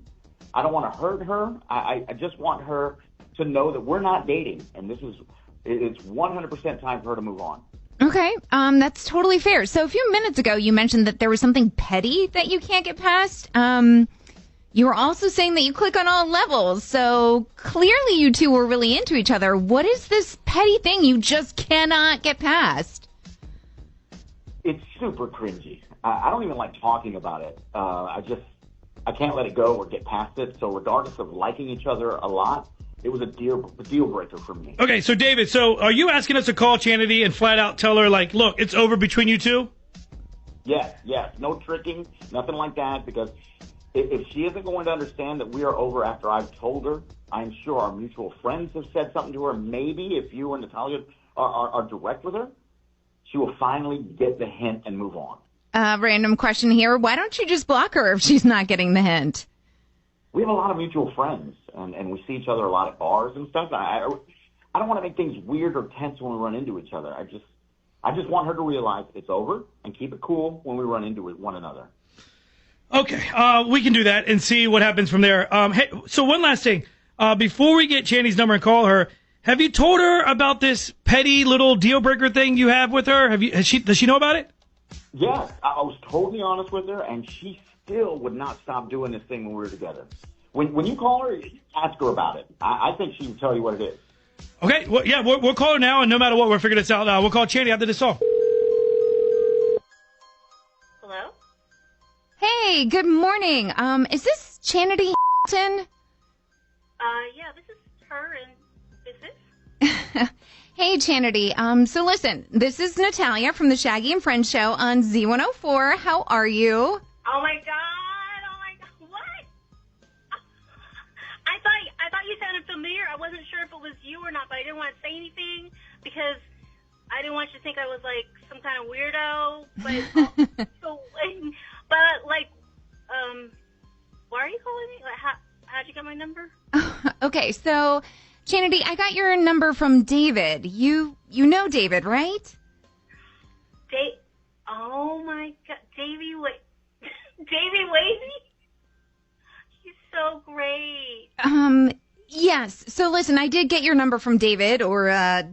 I don't want to hurt her. I just want her to know that we're not dating. And it's 100% time for her to move on. Okay, that's totally fair. So a few minutes ago, you mentioned that there was something petty that you can't get past. You were also saying that you click on all levels. So clearly you two were really into each other. What is this petty thing you just cannot get past? It's super cringy. I don't even like talking about it. I can't let it go or get past it. So regardless of liking each other a lot, it was a deal breaker for me. Okay, so David, are you asking us to call Chanity and flat out tell her, like, look, it's over between you two? Yes. No tricking, nothing like that, because if she isn't going to understand that we are over after I've told her, I'm sure our mutual friends have said something to her. Maybe if you and Natalia are direct with her, she will finally get the hint and move on. Random question here. Why don't you just block her if she's not getting the hint? We have a lot of mutual friends, and we see each other a lot at bars and stuff. I don't want to make things weird or tense when we run into each other. I just want her to realize it's over and keep it cool when we run into one another. Okay, we can do that and see what happens from there. Hey, so one last thing. Before we get Chanity's number and call her, have you told her about this petty little deal breaker thing you have with her? Does she know about it? Yes, I was totally honest with her, and she still would not stop doing this thing when we were together. When you call her, ask her about it. I think she can tell you what it is. Okay, well, yeah, we'll call her now, and no matter what, we'll figure this out. We'll call Chanity after this song. Hello? Hey, good morning. Is this Chanity Hamilton? Yeah, this is her, and is this? Hey, Chanity. So listen, this is Natalia from the Shaggy and Friends show on Z104. How are you? Oh my God! What? I thought you sounded familiar. I wasn't sure if it was you or not, but I didn't want to say anything because I didn't want you to think I was like some kind of weirdo. But why are you calling me? Like, how'd you get my number? Okay, so Chanity, I got your number from David. You know David, right? Oh my God, Davey Wavy? He's so great. Yes. So listen, I did get your number from David or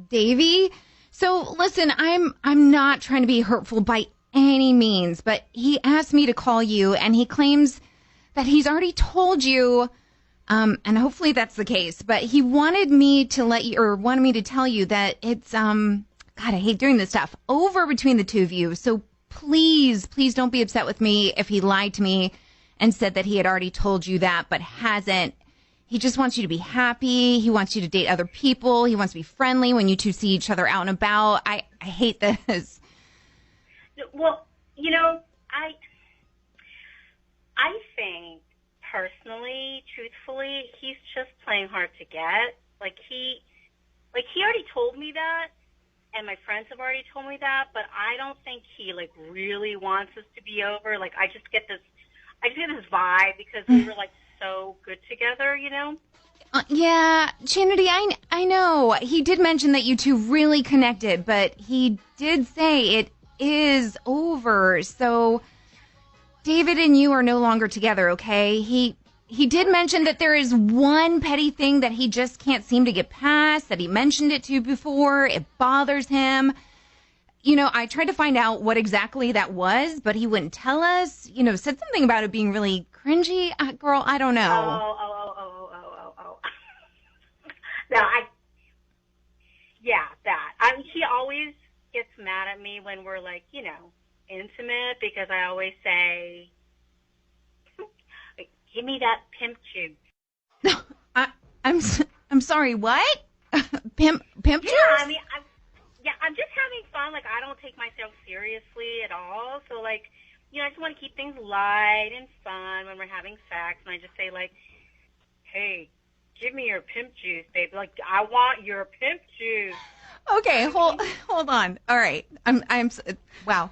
Davey. So listen, I'm not trying to be hurtful by any means, but he asked me to call you, and he claims that he's already told you, and hopefully that's the case, but he wanted me to tell you that it's, God, I hate doing this stuff, over between the two of you. So please don't be upset with me if he lied to me and said that he had already told you that, but hasn't. He just wants you to be happy. He wants you to date other people. He wants to be friendly when you two see each other out and about. I hate this. Well, I think personally, truthfully, he's just playing hard to get. He already told me that, and my friends have already told me that, but I don't think he really wants us to be over. I just get this vibe because we were so good together, Yeah, Chanity, I know. He did mention that you two really connected, but he did say it is over. So David and you are no longer together, okay? He did mention that there is one petty thing that he just can't seem to get past, that he mentioned it to you before. It bothers him. I tried to find out what exactly that was, but he wouldn't tell us. Said something about it being really cringy. Girl, I don't know. Oh. No, that. He always gets mad at me when we're intimate because I always say, give me that pimp juice. I'm sorry, what? Pimp juice? I'm just having fun. I don't take myself seriously at all. So, I just want to keep things light and fun when we're having sex. And I just say, hey, give me your pimp juice, baby. Like, I want your pimp juice. Okay, hold on. All right. Wow.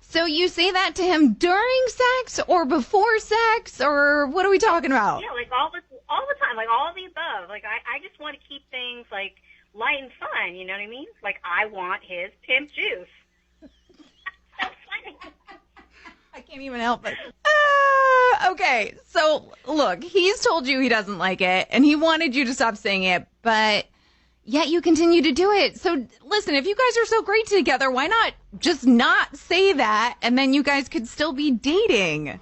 So you say that to him during sex or before sex, or what are we talking about? Yeah, like all the time, like all of the above. Like I just want to keep things like light and fun, you know what I mean? Like I want his pimp juice. So funny. I can't even help it. Okay, so look, he's told you he doesn't like it, and he wanted you to stop saying it, but yet you continue to do it. So listen, if you guys are so great together, why not just not say that, and then you guys could still be dating?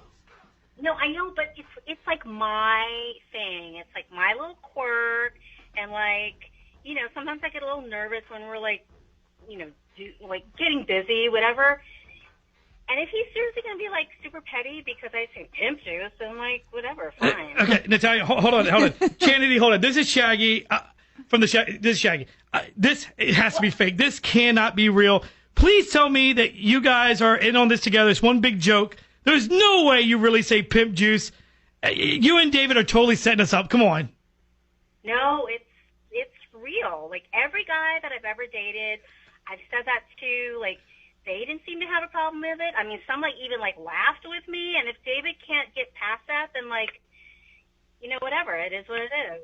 No, I know, but it's like my thing. It's like my little quirk, and like, you know, sometimes I get a little nervous when we're like, you know, like getting busy, whatever. And if he's seriously going to be like super petty because I say pimp juice, then like, whatever, fine. Okay, Natalia, hold on. Chanity, hold on. This is Shaggy this is Shaggy. It has to be fake. This cannot be real. Please tell me that you guys are in on this together. It's one big joke. There's no way you really say pimp juice. You and David are totally setting us up. Come on. No, it's real. Like every guy that I've ever dated, I've said that to. Like they didn't seem to have a problem with it. I mean, some like even like laughed with me. And if David can't get past that, then like, you know, whatever. It is what it is.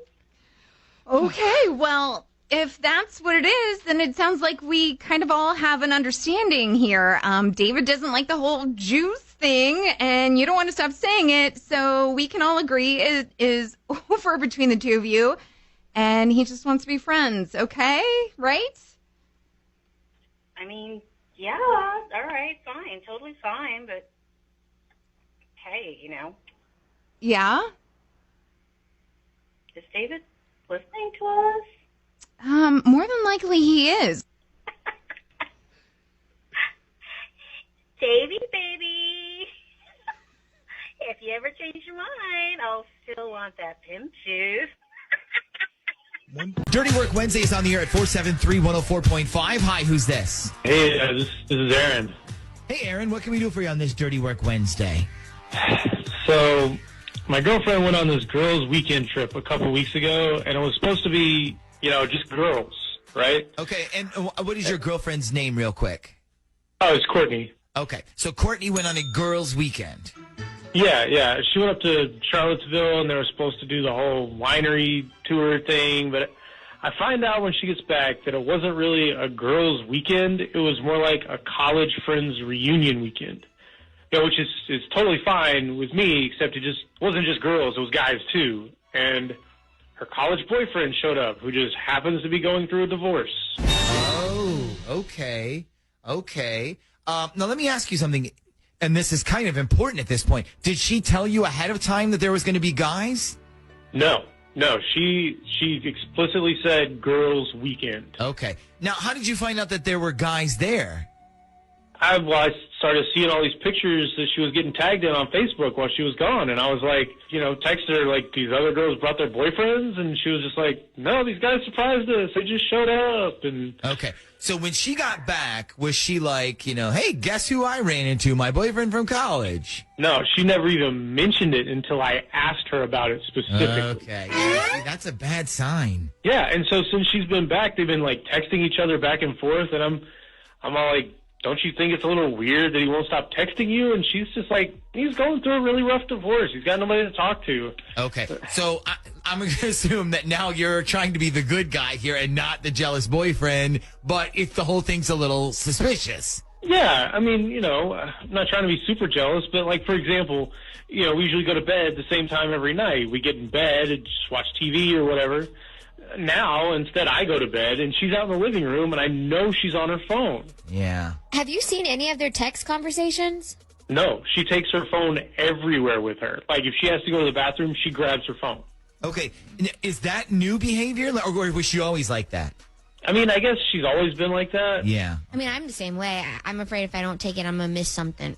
Okay, well, if that's what it is, then it sounds like we kind of all have an understanding here. David doesn't like the whole juice thing, and you don't want to stop saying it, so we can all agree it is over between the two of you, and he just wants to be friends, okay? Right? I mean, yeah, all right, fine, totally fine, but hey, you know. Yeah? Is David listening to us? More than likely he is. Davey, baby. If you ever change your mind, I'll still want that pimp juice. Dirty Work Wednesday is on the air at 473-104.5. Hi, who's this? Hey, this is Aaron. Hey, Aaron, what can we do for you on this Dirty Work Wednesday? So, my girlfriend went on this girls' weekend trip a couple weeks ago, and it was supposed to be, you know, just girls, right? Okay, and what is your girlfriend's name real quick? Oh, it's Courtney. Okay, so Courtney went on a girls' weekend. Yeah. She went up to Charlottesville, and they were supposed to do the whole winery tour thing, but I find out when she gets back that it wasn't really a girls' weekend. It was more like a college friends reunion weekend. You know, which is totally fine with me, except it just wasn't just girls, it was guys too. And her college boyfriend showed up, who just happens to be going through a divorce. Oh, okay. Now, let me ask you something, and this is kind of important at this point. Did she tell you ahead of time that there was going to be guys? No. She explicitly said girls' weekend. Okay. Now, how did you find out that there were guys there? I started seeing all these pictures that she was getting tagged in on Facebook while she was gone. And I was like, you know, texted her, like, these other girls brought their boyfriends. And she was just like, no, these guys surprised us. They just showed up. And okay. So when she got back, was she like, you know, hey, guess who I ran into? My boyfriend from college. No, she never even mentioned it until I asked her about it specifically. Okay. See, that's a bad sign. Yeah. And so since she's been back, they've been, like, texting each other back and forth. And I'm all like, don't you think it's a little weird that he won't stop texting you? And she's just like, he's going through a really rough divorce. He's got nobody to talk to. Okay. So I'm going to assume that now you're trying to be the good guy here and not the jealous boyfriend, but if the whole thing's a little suspicious. Yeah. I mean, you know, I'm not trying to be super jealous, but like, for example, you know, we usually go to bed at the same time every night. We get in bed and just watch TV or whatever. Now, instead, I go to bed, and she's out in the living room, and I know she's on her phone. Yeah. Have you seen any of their text conversations? No, she takes her phone everywhere with her. Like, if she has to go to the bathroom, she grabs her phone. Okay. Is that new behavior, or was she always like that? I mean, I guess she's always been like that. Yeah. I mean, I'm the same way. I'm afraid if I don't take it, I'm going to miss something.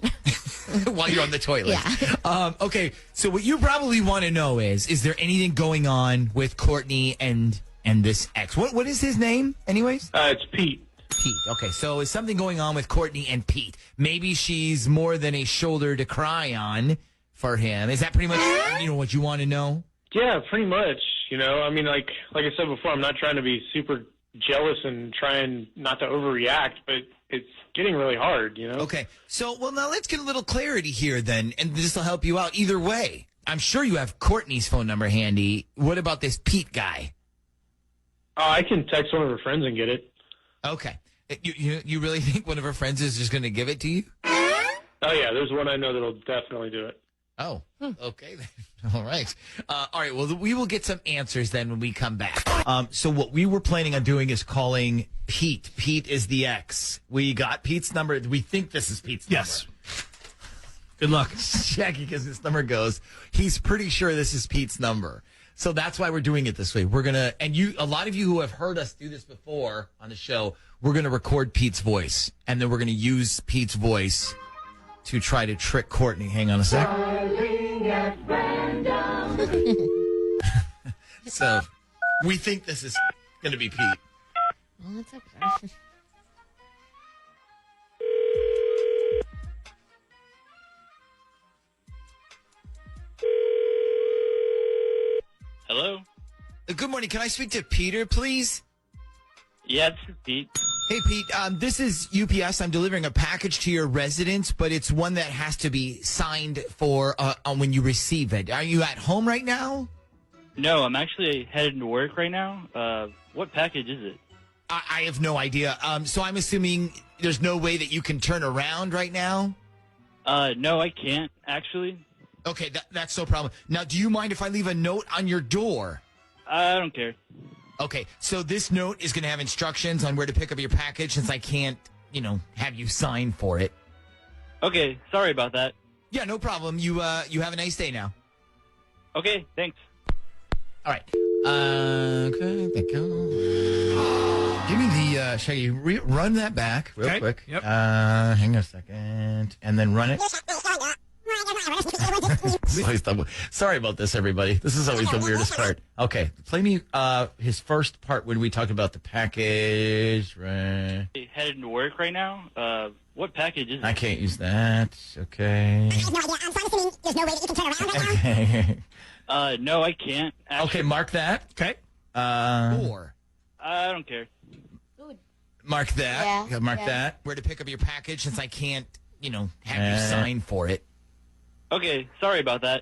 While you're on the toilet. Yeah. Okay, so what you probably want to know is there anything going on with Courtney and this ex? What is his name, anyways? It's Pete. Pete. Okay, so is something going on with Courtney and Pete? Maybe she's more than a shoulder to cry on for him. Is that pretty much what you want to know? Yeah, pretty much. you know? I mean, like I said before, I'm not trying to be super jealous and trying not to overreact, but it's getting really hard, you know? Okay. So, well, now let's get a little clarity here then, and this will help you out either way. I'm sure you have Courtney's phone number handy. What about this Pete guy? I can text one of her friends and get it. Okay. You really think one of her friends is just going to give it to you? Oh, yeah. There's one I know that'll definitely do it. Oh, okay. All right. All right. Well, we will get some answers then when we come back. So what we were planning on doing is calling Pete. Pete is the ex. We got Pete's number. We think this is Pete's number. Yes. Good luck. Jackie, because this number goes, he's pretty sure this is Pete's number. So that's why we're doing it this way. We're going to, and a lot of you who have heard us do this before on the show, we're going to record Pete's voice. And then we're going to use Pete's voice to try to trick Courtney. Hang on a sec. So we think this is going to be Pete. Well, it's okay. Hello? Good morning. Can I speak to Peter, please? Yeah, this is Pete. Hey, Pete. This is UPS. I'm delivering a package to your residence, but it's one that has to be signed for when you receive it. Are you at home right now? No, I'm actually headed to work right now. What package is it? I have no idea. So I'm assuming there's no way that you can turn around right now? No, I can't, actually. Okay, that's no problem. Now, do you mind if I leave a note on your door? I don't care. Okay, so this note is going to have instructions on where to pick up your package since I can't, have you sign for it. Okay, sorry about that. Yeah, no problem. You have a nice day now. Okay, thanks. All right. Okay, thank you. Give me the, Shaggy, run that back real quick. Yep. Hang on a second. And then run it. Sorry about this, everybody. This is always the weirdest part. Okay, play me his first part when we talked about the package. Right. Headed to work right now. What package is it? I can't use that. Okay. I have no idea. I'm assuming there's no way that you can turn around right now. Okay. No, I can't. Actually. Okay, mark that. Okay. Four. I don't care. Mark that. Yeah, Mark yeah. that. Where to pick up your package since I can't, have you sign for it. Okay, sorry about that.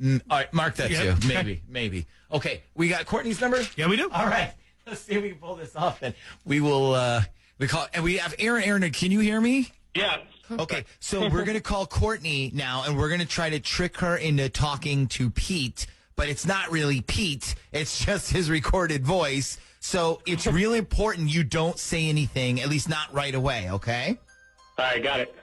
All right, mark that Yeah. too. Maybe. Okay, we got Courtney's number? Yeah, we do. All right. Let's see if we can pull this off then. We will, and we have Aaron. Aaron, can you hear me? Yeah. Okay, so we're going to call Courtney now, and we're going to try to trick her into talking to Pete, but it's not really Pete. It's just his recorded voice. So it's really important you don't say anything, at least not right away, okay? All right, got it.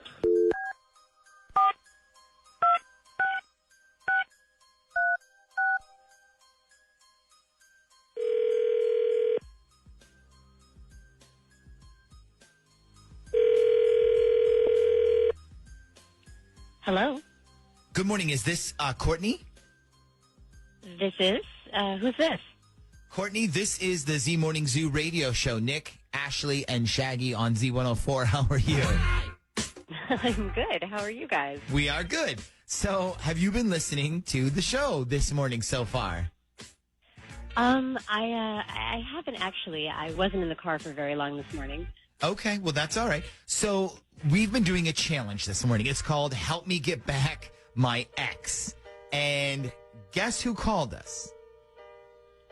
Hello, Good morning. Is this Courtney? this is, who's this? Courtney, this is the Z Morning Zoo radio show. Nick, Ashley, and Shaggy on Z104. How are you? I'm good. How are you guys? We are good. So, have you been listening to the show this morning so far? I haven't actually. I wasn't in the car for very long this morning. Okay, well, that's all right. So, we've been doing a challenge this morning. It's called Help Me Get Back My Ex. And guess who called us?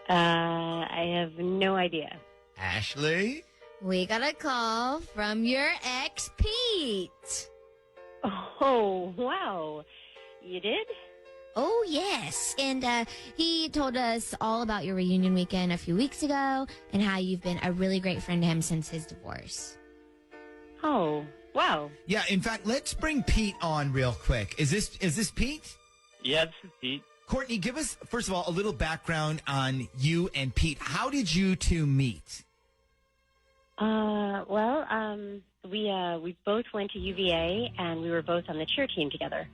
I have no idea. Ashley? We got a call from your ex, Pete. Oh, wow. You did? Oh, yes. And he told us all about your reunion weekend a few weeks ago and how you've been a really great friend to him since his divorce. Oh, wow. Yeah, in fact, let's bring Pete on real quick. Is this Pete? Yeah, this is Pete. Courtney, give us, first of all, a little background on you and Pete. How did you two meet? We both went to UVA, and we were both on the cheer team together.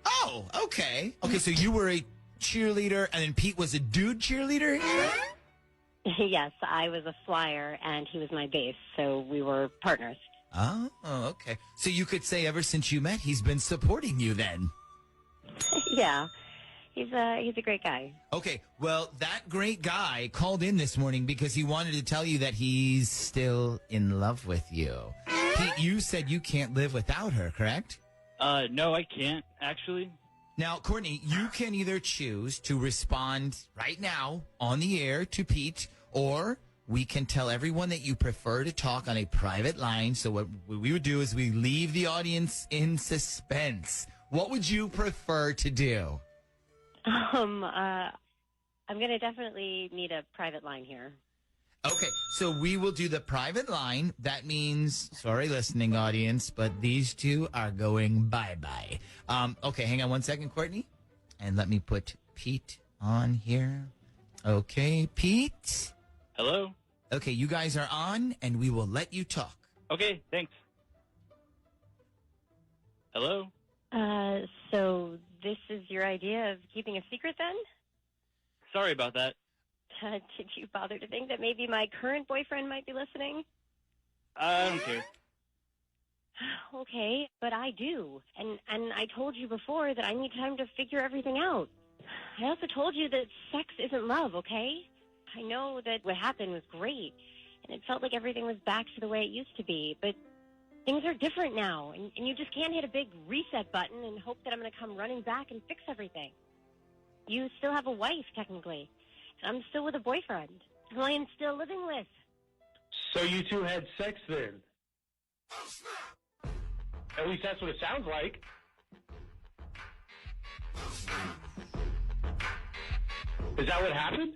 Oh, okay. Okay, so you were a cheerleader, and then Pete was a dude cheerleader? Yes, I was a flyer, and he was my bass, so we were partners. Oh, okay. So you could say ever since you met, he's been supporting you then. Yeah. He's a great guy. Okay, well, that great guy called in this morning because he wanted to tell you that he's still in love with you. Pete, you said you can't live without her, correct? No, I can't, actually. Now, Courtney, you can either choose to respond right now on the air to Pete, or we can tell everyone that you prefer to talk on a private line. So what we would do is we leave the audience in suspense. What would you prefer to do? I'm going to definitely need a private line here. Okay, so we will do the private line. That means, sorry, listening audience, but these two are going bye-bye. Okay, hang on one second, Courtney. And let me put Pete on here. Okay, Pete. Hello? Okay, you guys are on, and we will let you talk. Okay, thanks. Hello? So this is your idea of keeping a secret then? Sorry about that. Did you bother to think that maybe my current boyfriend might be listening? I don't care. Okay, but I do. And I told you before that I need time to figure everything out. I also told you that sex isn't love, okay? I know that what happened was great, and it felt like everything was back to the way it used to be, but things are different now, and you just can't hit a big reset button and hope that I'm going to come running back and fix everything. You still have a wife, technically. I'm still with a boyfriend, who I am still living with. So you two had sex then? At least that's what it sounds like. Is that what happened?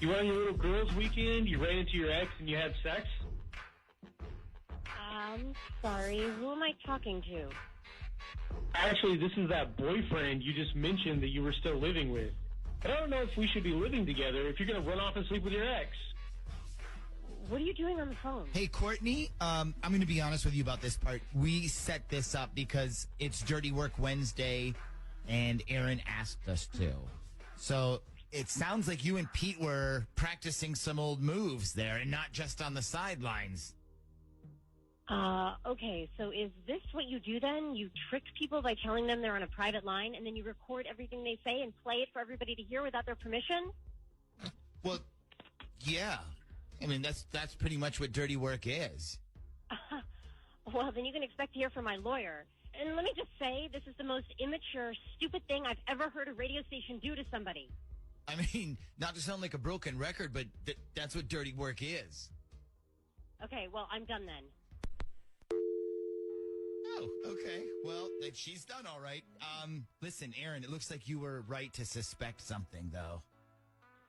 You went on your little girls' weekend, you ran into your ex, and you had sex? I'm sorry, who am I talking to? Actually, this is that boyfriend you just mentioned that you were still living with. I don't know if we should be living together if you're going to run off and sleep with your ex. What are you doing on the phone? Hey, Courtney, I'm going to be honest with you about this part. We set this up because it's Dirty Work Wednesday, and Aaron asked us to. So it sounds like you and Pete were practicing some old moves there and not just on the sidelines. Okay, so is this what you do then? You trick people by telling them they're on a private line, and then you record everything they say and play it for everybody to hear without their permission? Well, yeah. I mean, that's pretty much what dirty work is. Well, then you can expect to hear from my lawyer. And let me just say, this is the most immature, stupid thing I've ever heard a radio station do to somebody. I mean, not to sound like a broken record, but that's what dirty work is. Okay, well, I'm done then. Oh, okay. Well, then she's done all right. Listen, Aaron, it looks like you were right to suspect something, though.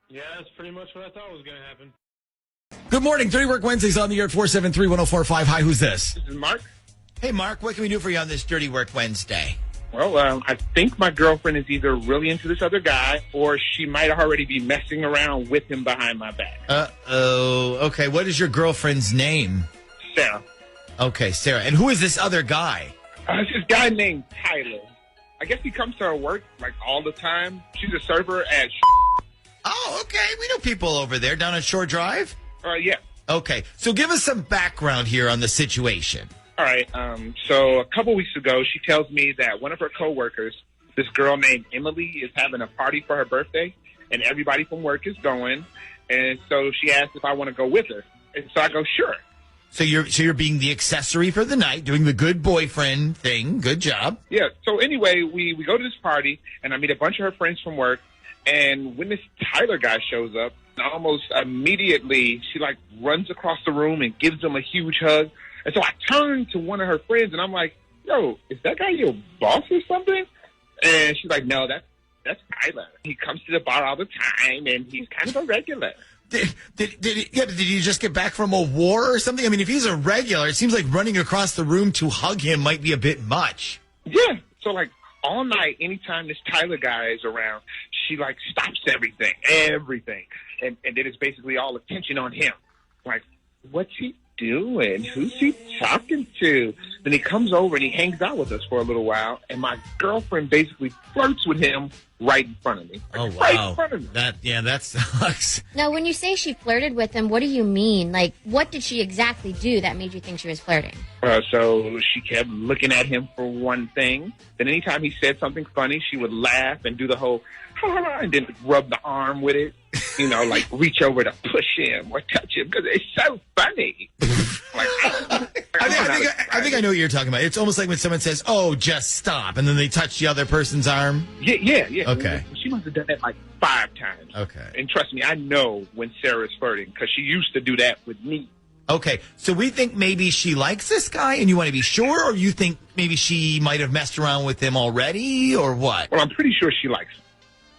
Yeah, that's pretty much what I thought was going to happen. Good morning. Dirty Work Wednesdays on the air at 473-1045. Hi, who's this? This is Mark. Hey, Mark, what can we do for you on this Dirty Work Wednesday? Well, I think my girlfriend is either really into this other guy or she might already be messing around with him behind my back. Uh-oh. Okay, what is your girlfriend's name? Sarah. Okay, Sarah. And who is this other guy? It's this guy named Tyler. I guess he comes to her work, like, all the time. She's a server at... Oh, okay. We know people over there down at Shore Drive. Yeah. Okay, so give us some background here on the situation. All right, so a couple weeks ago, she tells me that one of her coworkers, this girl named Emily, is having a party for her birthday, and everybody from work is going, and so she asked if I want to go with her, and so I go, sure. So you're being the accessory for the night, doing the good boyfriend thing. Good job. Yeah, so anyway, we go to this party, and I meet a bunch of her friends from work, and when this Tyler guy shows up, almost immediately, she, like, runs across the room and gives him a huge hug. And so I turned to one of her friends, and I'm like, yo, is that guy your boss or something? And she's like, no, that's Tyler. He comes to the bar all the time, and he's kind of a regular. Did he just get back from a war or something? I mean, if he's a regular, it seems like running across the room to hug him might be a bit much. Yeah. So, like, all night, anytime this Tyler guy is around, she, like, stops everything. And then it's basically all attention on him. Like, what's he doing? Who's he talking to? Then he comes over and he hangs out with us for a little while, and my girlfriend basically flirts with him right in front of me. Oh, wow. Right in front of me. That sucks. Now, when you say she flirted with him, what do you mean? Like, what did she exactly do that made you think she was flirting? So she kept looking at him for one thing. Then anytime he said something funny, she would laugh and do the whole, and then rub the arm with it. You know, like reach over to push him or touch him because it's so funny. I think I know what you're talking about. It's almost like when someone says, "Oh, just stop," and then they touch the other person's arm. Yeah. Okay. She must have done that like 5 times. Okay. And trust me, I know when Sarah's flirting because she used to do that with me. Okay, so we think maybe she likes this guy, and you want to be sure, or you think maybe she might have messed around with him already, or what? Well, I'm pretty sure she likes him.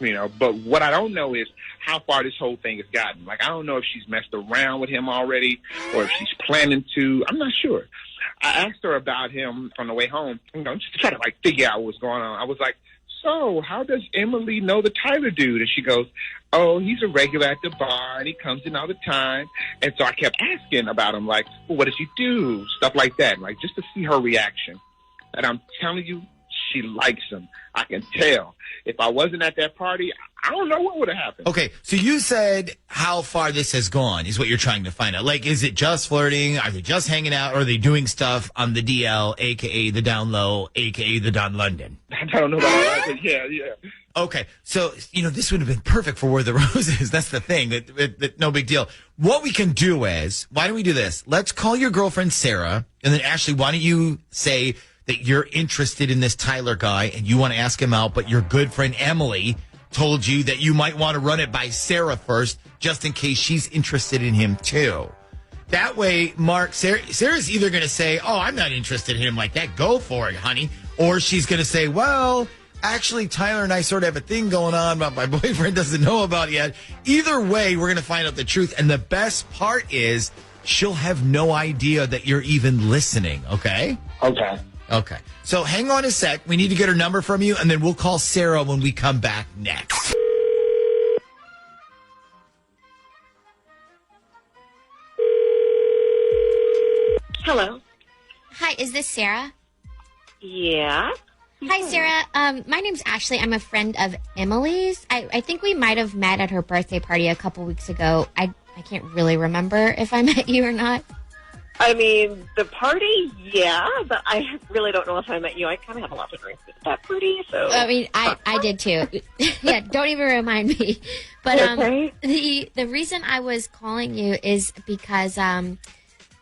You know, but what I don't know is how far this whole thing has gotten. Like, I don't know if she's messed around with him already or if she's planning to. I'm not sure. I asked her about him on the way home, you know, just to try to, like, figure out what's going on. I was like, so how does Emily know the Tyler dude? And she goes, oh, he's a regular at the bar, and he comes in all the time. And so I kept asking about him, like, well, what does he do? Stuff like that, like, just to see her reaction. And I'm telling you, she likes him. I can tell. If I wasn't at that party, I don't know what would have happened. Okay, so you said how far this has gone is what you're trying to find out. Like, is it just flirting? Are they just hanging out? Or are they doing stuff on the DL, a.k.a. the down low, a.k.a. the Don London? I don't know about that, but yeah. Okay, so, you know, this would have been perfect for War of the Roses. That's the thing. That no big deal. What we can do is, why don't we do this? Let's call your girlfriend, Sarah, and then, Ashley, why don't you say that you're interested in this Tyler guy and you want to ask him out, but your good friend Emily told you that you might want to run it by Sarah first, just in case she's interested in him too. That way, Mark, Sarah's either going to say, oh, I'm not interested in him like that. Go for it, honey. Or she's going to say, well, actually, Tyler and I sort of have a thing going on, but my boyfriend doesn't know about it yet. Either way, we're going to find out the truth. And the best part is she'll have no idea that you're even listening, okay? Okay. So hang on a sec. We need to get her number from you, and then we'll call Sarah when we come back next. Hello. Hi, is this Sarah? Yeah. Hi, Sarah. My name's Ashley. I'm a friend of Emily's. I think we might have met at her birthday party a couple weeks ago. I can't really remember if I met you or not. I mean, the party, yeah, but I really don't know if I met you. I kind of have a lot to drink at that party, so. I mean, I did too. Yeah, don't even remind me. But Okay. the reason I was calling you is because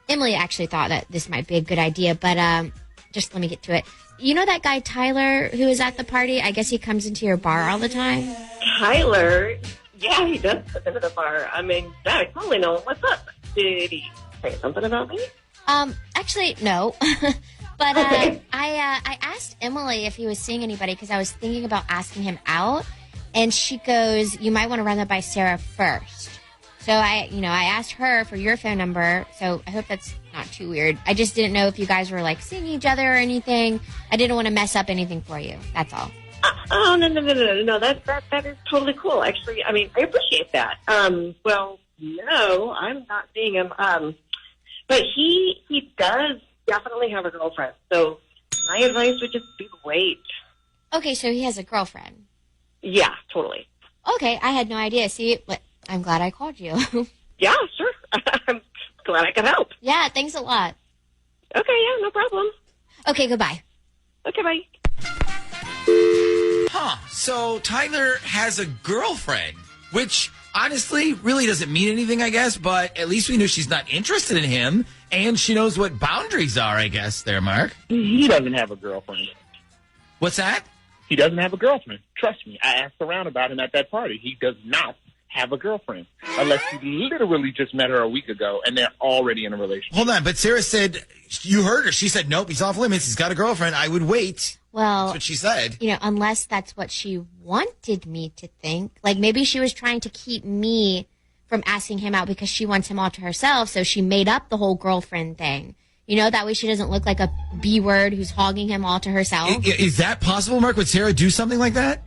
Emily actually thought that this might be a good idea, but just let me get to it. You know that guy Tyler who is at the party? I guess he comes into your bar all the time. Tyler? Yeah, he does come into the bar. I mean, I totally know. What's up? Did he say something about me? Actually, no. But Okay. I asked Emily if he was seeing anybody because I was thinking about asking him out, and she goes, "You might want to run that by Sarah first." So I asked her for your phone number. So I hope that's not too weird. I just didn't know if you guys were like seeing each other or anything. I didn't want to mess up anything for you. That's all. Oh, no. That is totally cool. Actually, I mean, I appreciate that. Well, no, I'm not seeing him. But he does definitely have a girlfriend. So my advice would just be wait. Okay, so he has a girlfriend. Yeah, totally. Okay, I had no idea. See, but I'm glad I called you. Yeah, sure. I'm glad I could help. Yeah, thanks a lot. Okay, yeah, no problem. Okay, goodbye. Okay, bye. Huh. So Tyler has a girlfriend, which honestly really doesn't mean anything, I guess, but at least we know she's not interested in him, and she knows what boundaries are, I guess, there, Mark. He doesn't have a girlfriend. What's that? He doesn't have a girlfriend. Trust me. I asked around about him at that party. He does not have a girlfriend. Unless he literally just met her a week ago, and they're already in a relationship. Hold on, but Sarah said, you heard her. She said, nope, he's off limits. He's got a girlfriend. I would wait. Well, That's what she said. You know, unless that's what she wanted me to think. Like maybe she was trying to keep me from asking him out because she wants him all to herself. So she made up the whole girlfriend thing. You know, that way she doesn't look like a B word who's hogging him all to herself. Is that possible, Mark? Would Sarah do something like that?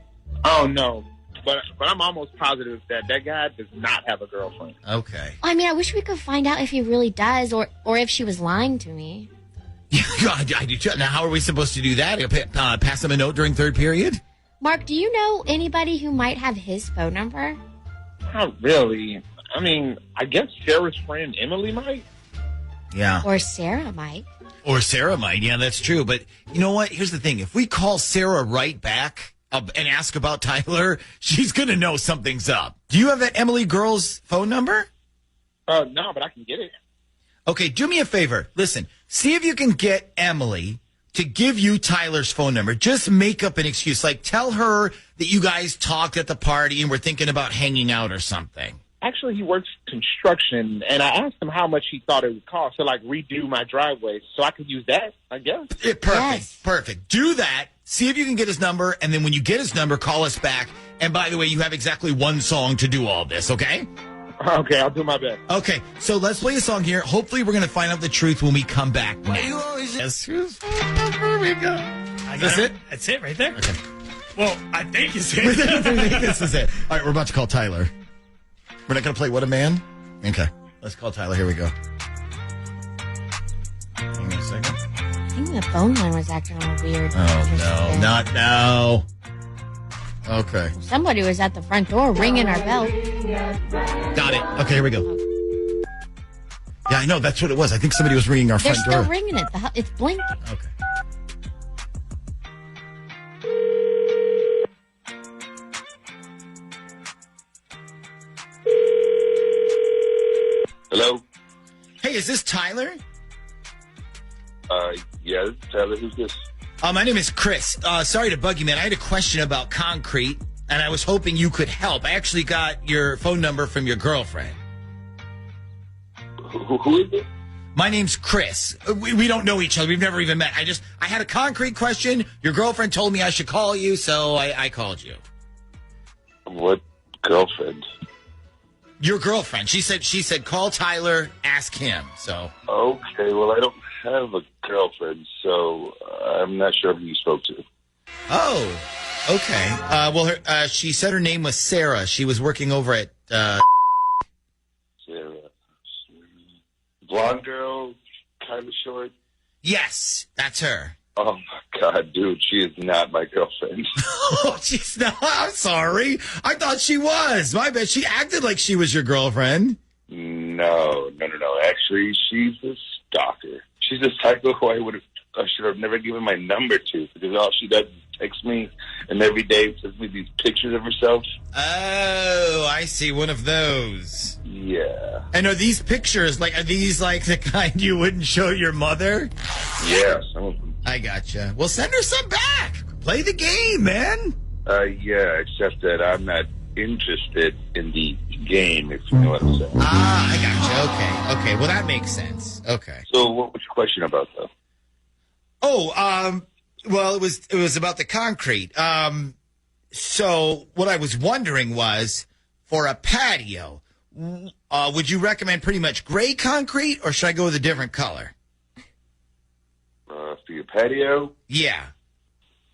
Oh, no. But I'm almost positive that guy does not have a girlfriend. Okay. I mean, I wish we could find out if he really does or if she was lying to me. God, I do too. Now, how are we supposed to do that? Pass him a note during third period? Mark, do you know anybody who might have his phone number? Not really. I mean, I guess Sarah's friend Emily might. Yeah. Or Sarah might. Or Sarah might. Yeah, that's true. But you know what? Here's the thing. If we call Sarah right back and ask about Tyler, she's going to know something's up. Do you have that Emily girl's phone number? No, but I can get it. Okay, do me a favor. Listen, see if you can get Emily to give you Tyler's phone number. Just make up an excuse. Like, tell her that you guys talked at the party and were thinking about hanging out or something. Actually, he works construction, and I asked him how much he thought it would cost to, like, redo my driveway, so I could use that, I guess. Perfect. Do that. See if you can get his number, and then when you get his number, call us back. And by the way, you have exactly one song to do all this, okay? Okay, I'll do my best. Okay, so let's play a song here. Hopefully, we're going to find out the truth when we come back next. Here we go. Is this it? That's it right there. Okay. Well, I think it's I it. think this is it. All right, we're about to call Tyler. We're not going to play What a Man? Okay, let's call Tyler. Here we go. Hang on a second. I think the phone line was acting all weird. Oh, no, not now. Okay. Somebody was at the front door ringing our bell. Got it. Okay, here we go. Yeah, I know. That's what it was. I think somebody was ringing our They're front door. still ringing it. It's blinking. Okay. Hello? Hey, is this Tyler? Yeah, this is Tyler. Who's this? My name is Chris. Sorry to bug you, man. I had a question about concrete, and I was hoping you could help. I actually got your phone number from your girlfriend. Who is it? My name's Chris. We don't know each other. We've never even met. I had a concrete question. Your girlfriend told me I should call you, so I called you. What girlfriend? Your girlfriend. She said call Tyler, ask him. So Okay, well, I don't have a girlfriend, so I'm not sure who you spoke to. Oh, okay. Well, she said her name was Sarah. She was working over at Sarah. Blonde girl, kind of short? Yes, that's her. Oh, my God, dude, she is not my girlfriend. Oh, she's not. I'm sorry. I thought she was. My bad. She acted like she was your girlfriend. No. Actually, she's a stalker. She's the type of who I should have never given my number to, because all she does is text me, and every day sends me these pictures of herself. Oh, I see. One of those. Yeah. And are these pictures, are these the kind you wouldn't show your mother? Yeah, some of them. I gotcha. Well, send her some back. Play the game, man. Yeah, except that I'm not interested in the game, if you know what I'm saying. Ah, I gotcha. Okay. Well, that makes sense. Okay. So what was your question about, though? Oh, well, it was about the concrete. So what I was wondering was, for a patio, would you recommend pretty much gray concrete, or should I go with a different color? For your patio? Yeah.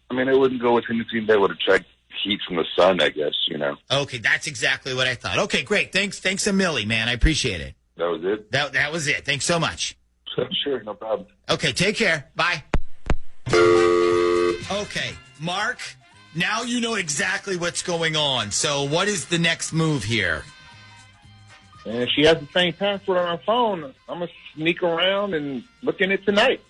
I mean, I wouldn't go with anything that would attract heat from the sun, I guess, you know. Okay, that's exactly what I thought. Okay, great. Thanks a milli, man. I appreciate it. That was it? That was it. Thanks so much. Sure, no problem. Okay, take care. Bye. Okay, Mark, now you know exactly what's going on. So what is the next move here? And if she has the same password on her phone, I'm going to sneak around and look in it tonight.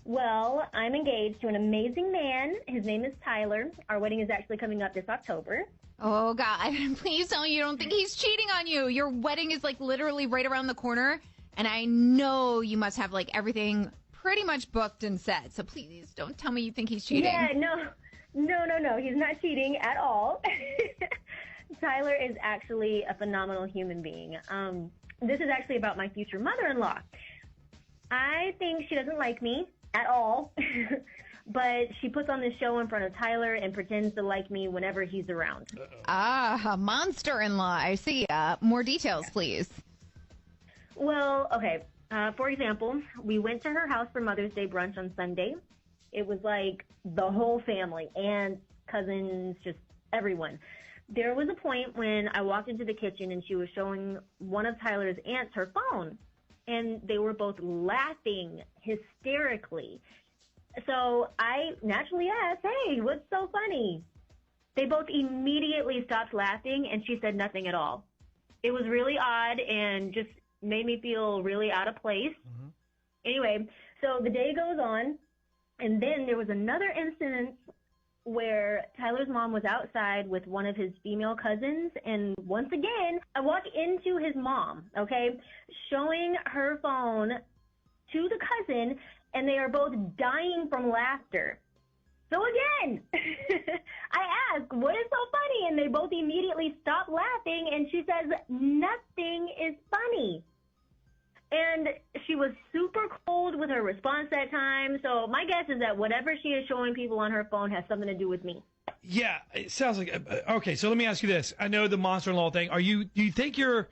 Well, I'm engaged to an amazing man. His name is Tyler. Our wedding is actually coming up this October. Oh, God. Please tell me you don't think he's cheating on you. Your wedding is, literally right around the corner. And I know you must have, everything pretty much booked and set. So please don't tell me you think he's cheating. Yeah, no. He's not cheating at all. Tyler is actually a phenomenal human being. This is actually about my future mother-in-law. I think she doesn't like me at all, but she puts on this show in front of Tyler and pretends to like me whenever he's around. Ah, a monster-in-law. I see. More details, please. Well, okay. For example, we went to her house for Mother's Day brunch on Sunday. It was like the whole family, aunts, cousins, just everyone. There was a point when I walked into the kitchen and she was showing one of Tyler's aunts her phone. and they were both laughing hysterically. So I naturally asked, hey, what's so funny? They both immediately stopped laughing, and she said nothing at all. It was really odd and just made me feel really out of place. Anyway, so the day goes on, and then there was another instance where Tyler's mom was outside with one of his female cousins, and once again, I walk into his mom, okay, showing her phone to the cousin, and they are both dying from laughter. So again, I ask, what is so funny? And they both immediately stop laughing, and she says, nothing is funny. And she was super cold with her response that time. So my guess is that whatever she is showing people on her phone has something to do with me. Yeah, it sounds like okay. So let me ask you this: I know the monster-in-law thing. Do you think you're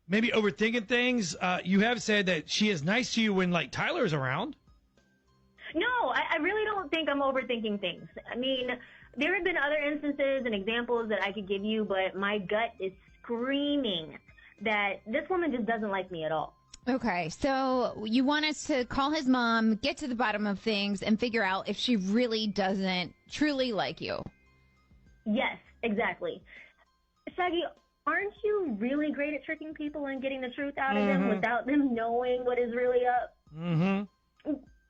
maybe overthinking things? You have said that she is nice to you when like Tyler's around. No, I really don't think I'm overthinking things. I mean, there have been other instances and examples that I could give you, but my gut is screaming that this woman just doesn't like me at all. Okay, so you want us to call his mom, get to the bottom of things, and figure out if she really doesn't truly like you. Yes, exactly. Shaggy, aren't you really great at tricking people and getting the truth out of them without them knowing what is really up?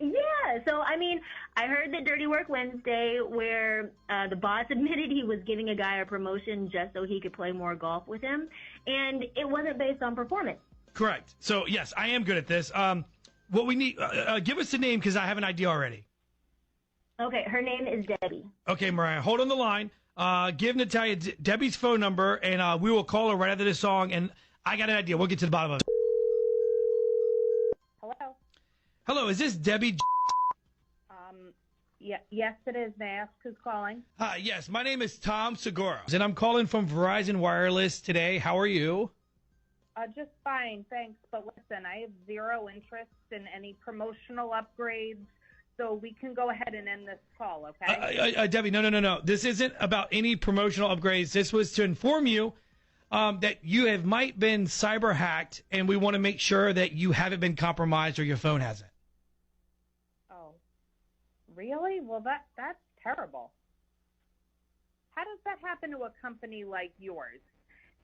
Yeah, so I mean, I heard the Dirty Work Wednesday where the boss admitted he was giving a guy a promotion just so he could play more golf with him, and it wasn't based on performance. Correct. So, yes, I am good at this. What we need, give us the name because I have an idea already. Okay, her name is Debbie. Okay, Mariah, hold on the line. Give Natalia Debbie's phone number, and we will call her right after this song. And I got an idea. We'll get to the bottom of it. Hello. Hello, is this Debbie? Yes, it is. May I ask who's calling? Yes, my name is Tom Segura, and I'm calling from Verizon Wireless today. How are you? Just fine, thanks. But listen, I have zero interest in any promotional upgrades, so we can go ahead and end this call, okay? Debbie, no. This isn't about any promotional upgrades. This was to inform you that you might been cyber hacked, and we want to make sure that you haven't been compromised or your phone hasn't. Oh, really? Well, that's terrible. How does that happen to a company like yours?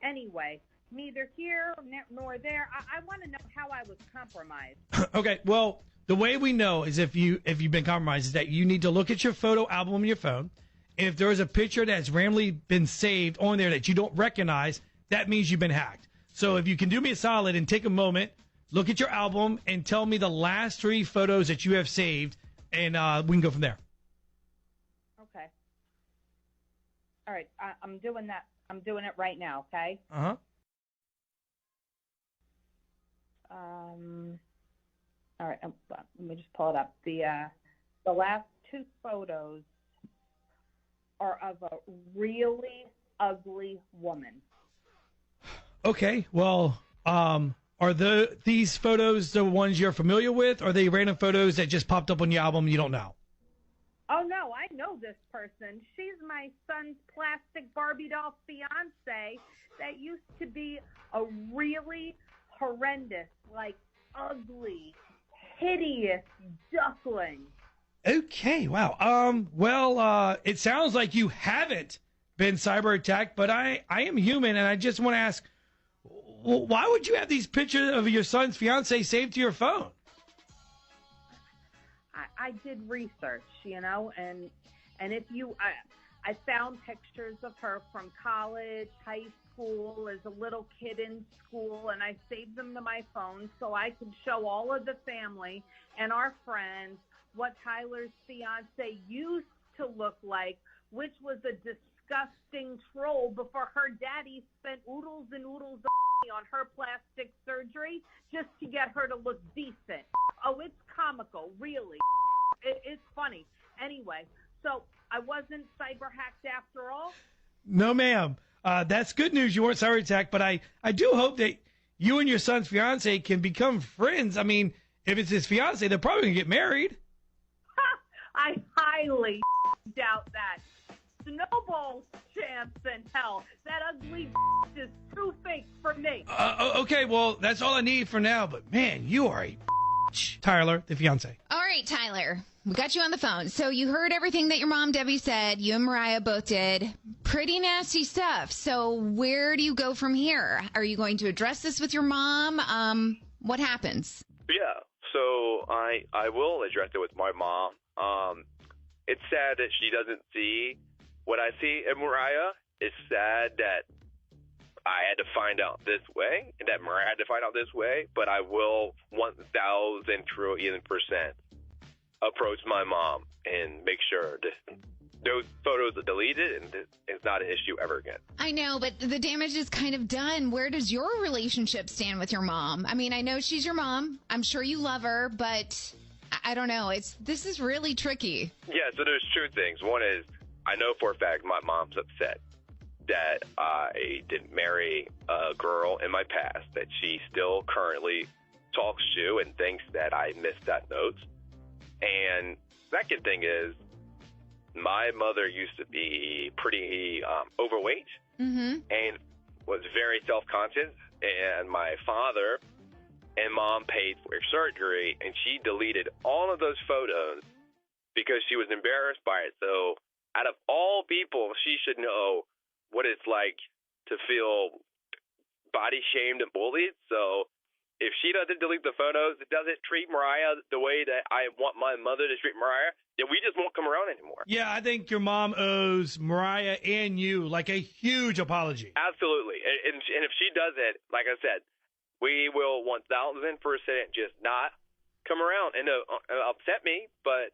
Anyway, neither here nor there. I want to know how I was compromised. Okay, well, the way we know is if you've been compromised is that you need to look at your photo album on your phone. And if there is a picture that's randomly been saved on there that you don't recognize, that means you've been hacked. So if you can do me a solid and take a moment, look at your album and tell me the last 3 photos that you have saved, and we can go from there. Okay. All right, I'm doing that. I'm doing it right now, okay? Uh-huh. All right, let me just pull it up. The last 2 photos are of a really ugly woman. Okay, well, are these photos the ones you're familiar with, or are they random photos that just popped up on your album you don't know? Oh, no, I know this person. She's my son's plastic Barbie doll fiance that used to be a really horrendous, like ugly, hideous duckling. Okay, wow. Well, it sounds like you haven't been cyber attacked, but I am human, and I just want to ask, why would you have these pictures of your son's fiance saved to your phone? I did research, and if I found pictures of her from college, high school, as a little kid in school, and I saved them to my phone so I could show all of the family and our friends what Tyler's fiance used to look like, which was a disgusting troll before her daddy spent oodles and oodles of money on her plastic surgery just to get her to look decent. Oh, it's comical, really. It's funny. Anyway, so I wasn't cyber hacked after all? No, ma'am. That's good news. You weren't cyber attacked, but I do hope that you and your son's fiance can become friends. I mean, if it's his fiance, they're probably going to get married. I highly doubt that. snowball's chance in hell. That ugly is too fake for me. Okay, well, that's all I need for now. But, man, you are a Tyler, the fiance. All right, Tyler, we got you on the phone. So you heard everything that your mom, Debbie, said. You and Mariah both did. Pretty nasty stuff. So where do you go from here? Are you going to address this with your mom? What happens? Yeah, so I will address it with my mom. It's sad that she doesn't see what I see in Mariah. It's sad that I had to find out this way, and that Mariah had to find out this way, but I will 1,000 trillion % approach my mom and make sure that those photos are deleted and it's not an issue ever again. I know, but the damage is kind of done. Where does your relationship stand with your mom? I mean, I know she's your mom. I'm sure you love her, but I don't know. This is really tricky. Yeah, so there's two things. One is I know for a fact my mom's upset that I didn't marry a girl in my past that she still currently talks to and thinks that I missed that note. And second thing is my mother used to be pretty overweight and was very self-conscious, and my father and mom paid for her surgery, and she deleted all of those photos because she was embarrassed by it. So out of all people, she should know what it's like to feel body shamed and bullied. So if she doesn't delete the photos, it doesn't treat Mariah the way that I want my mother to treat Mariah, then we just won't come around anymore. Yeah, I think your mom owes Mariah and you like a huge apology. Absolutely. And if she does it, like I said, we will 1,000% just not come around. And upset me, but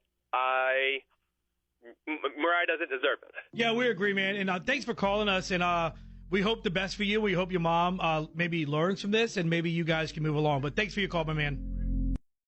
Mariah doesn't deserve it. Yeah, we agree, man. And thanks for calling us. And we hope the best for you. We hope your mom maybe learns from this and maybe you guys can move along. But thanks for your call, my man.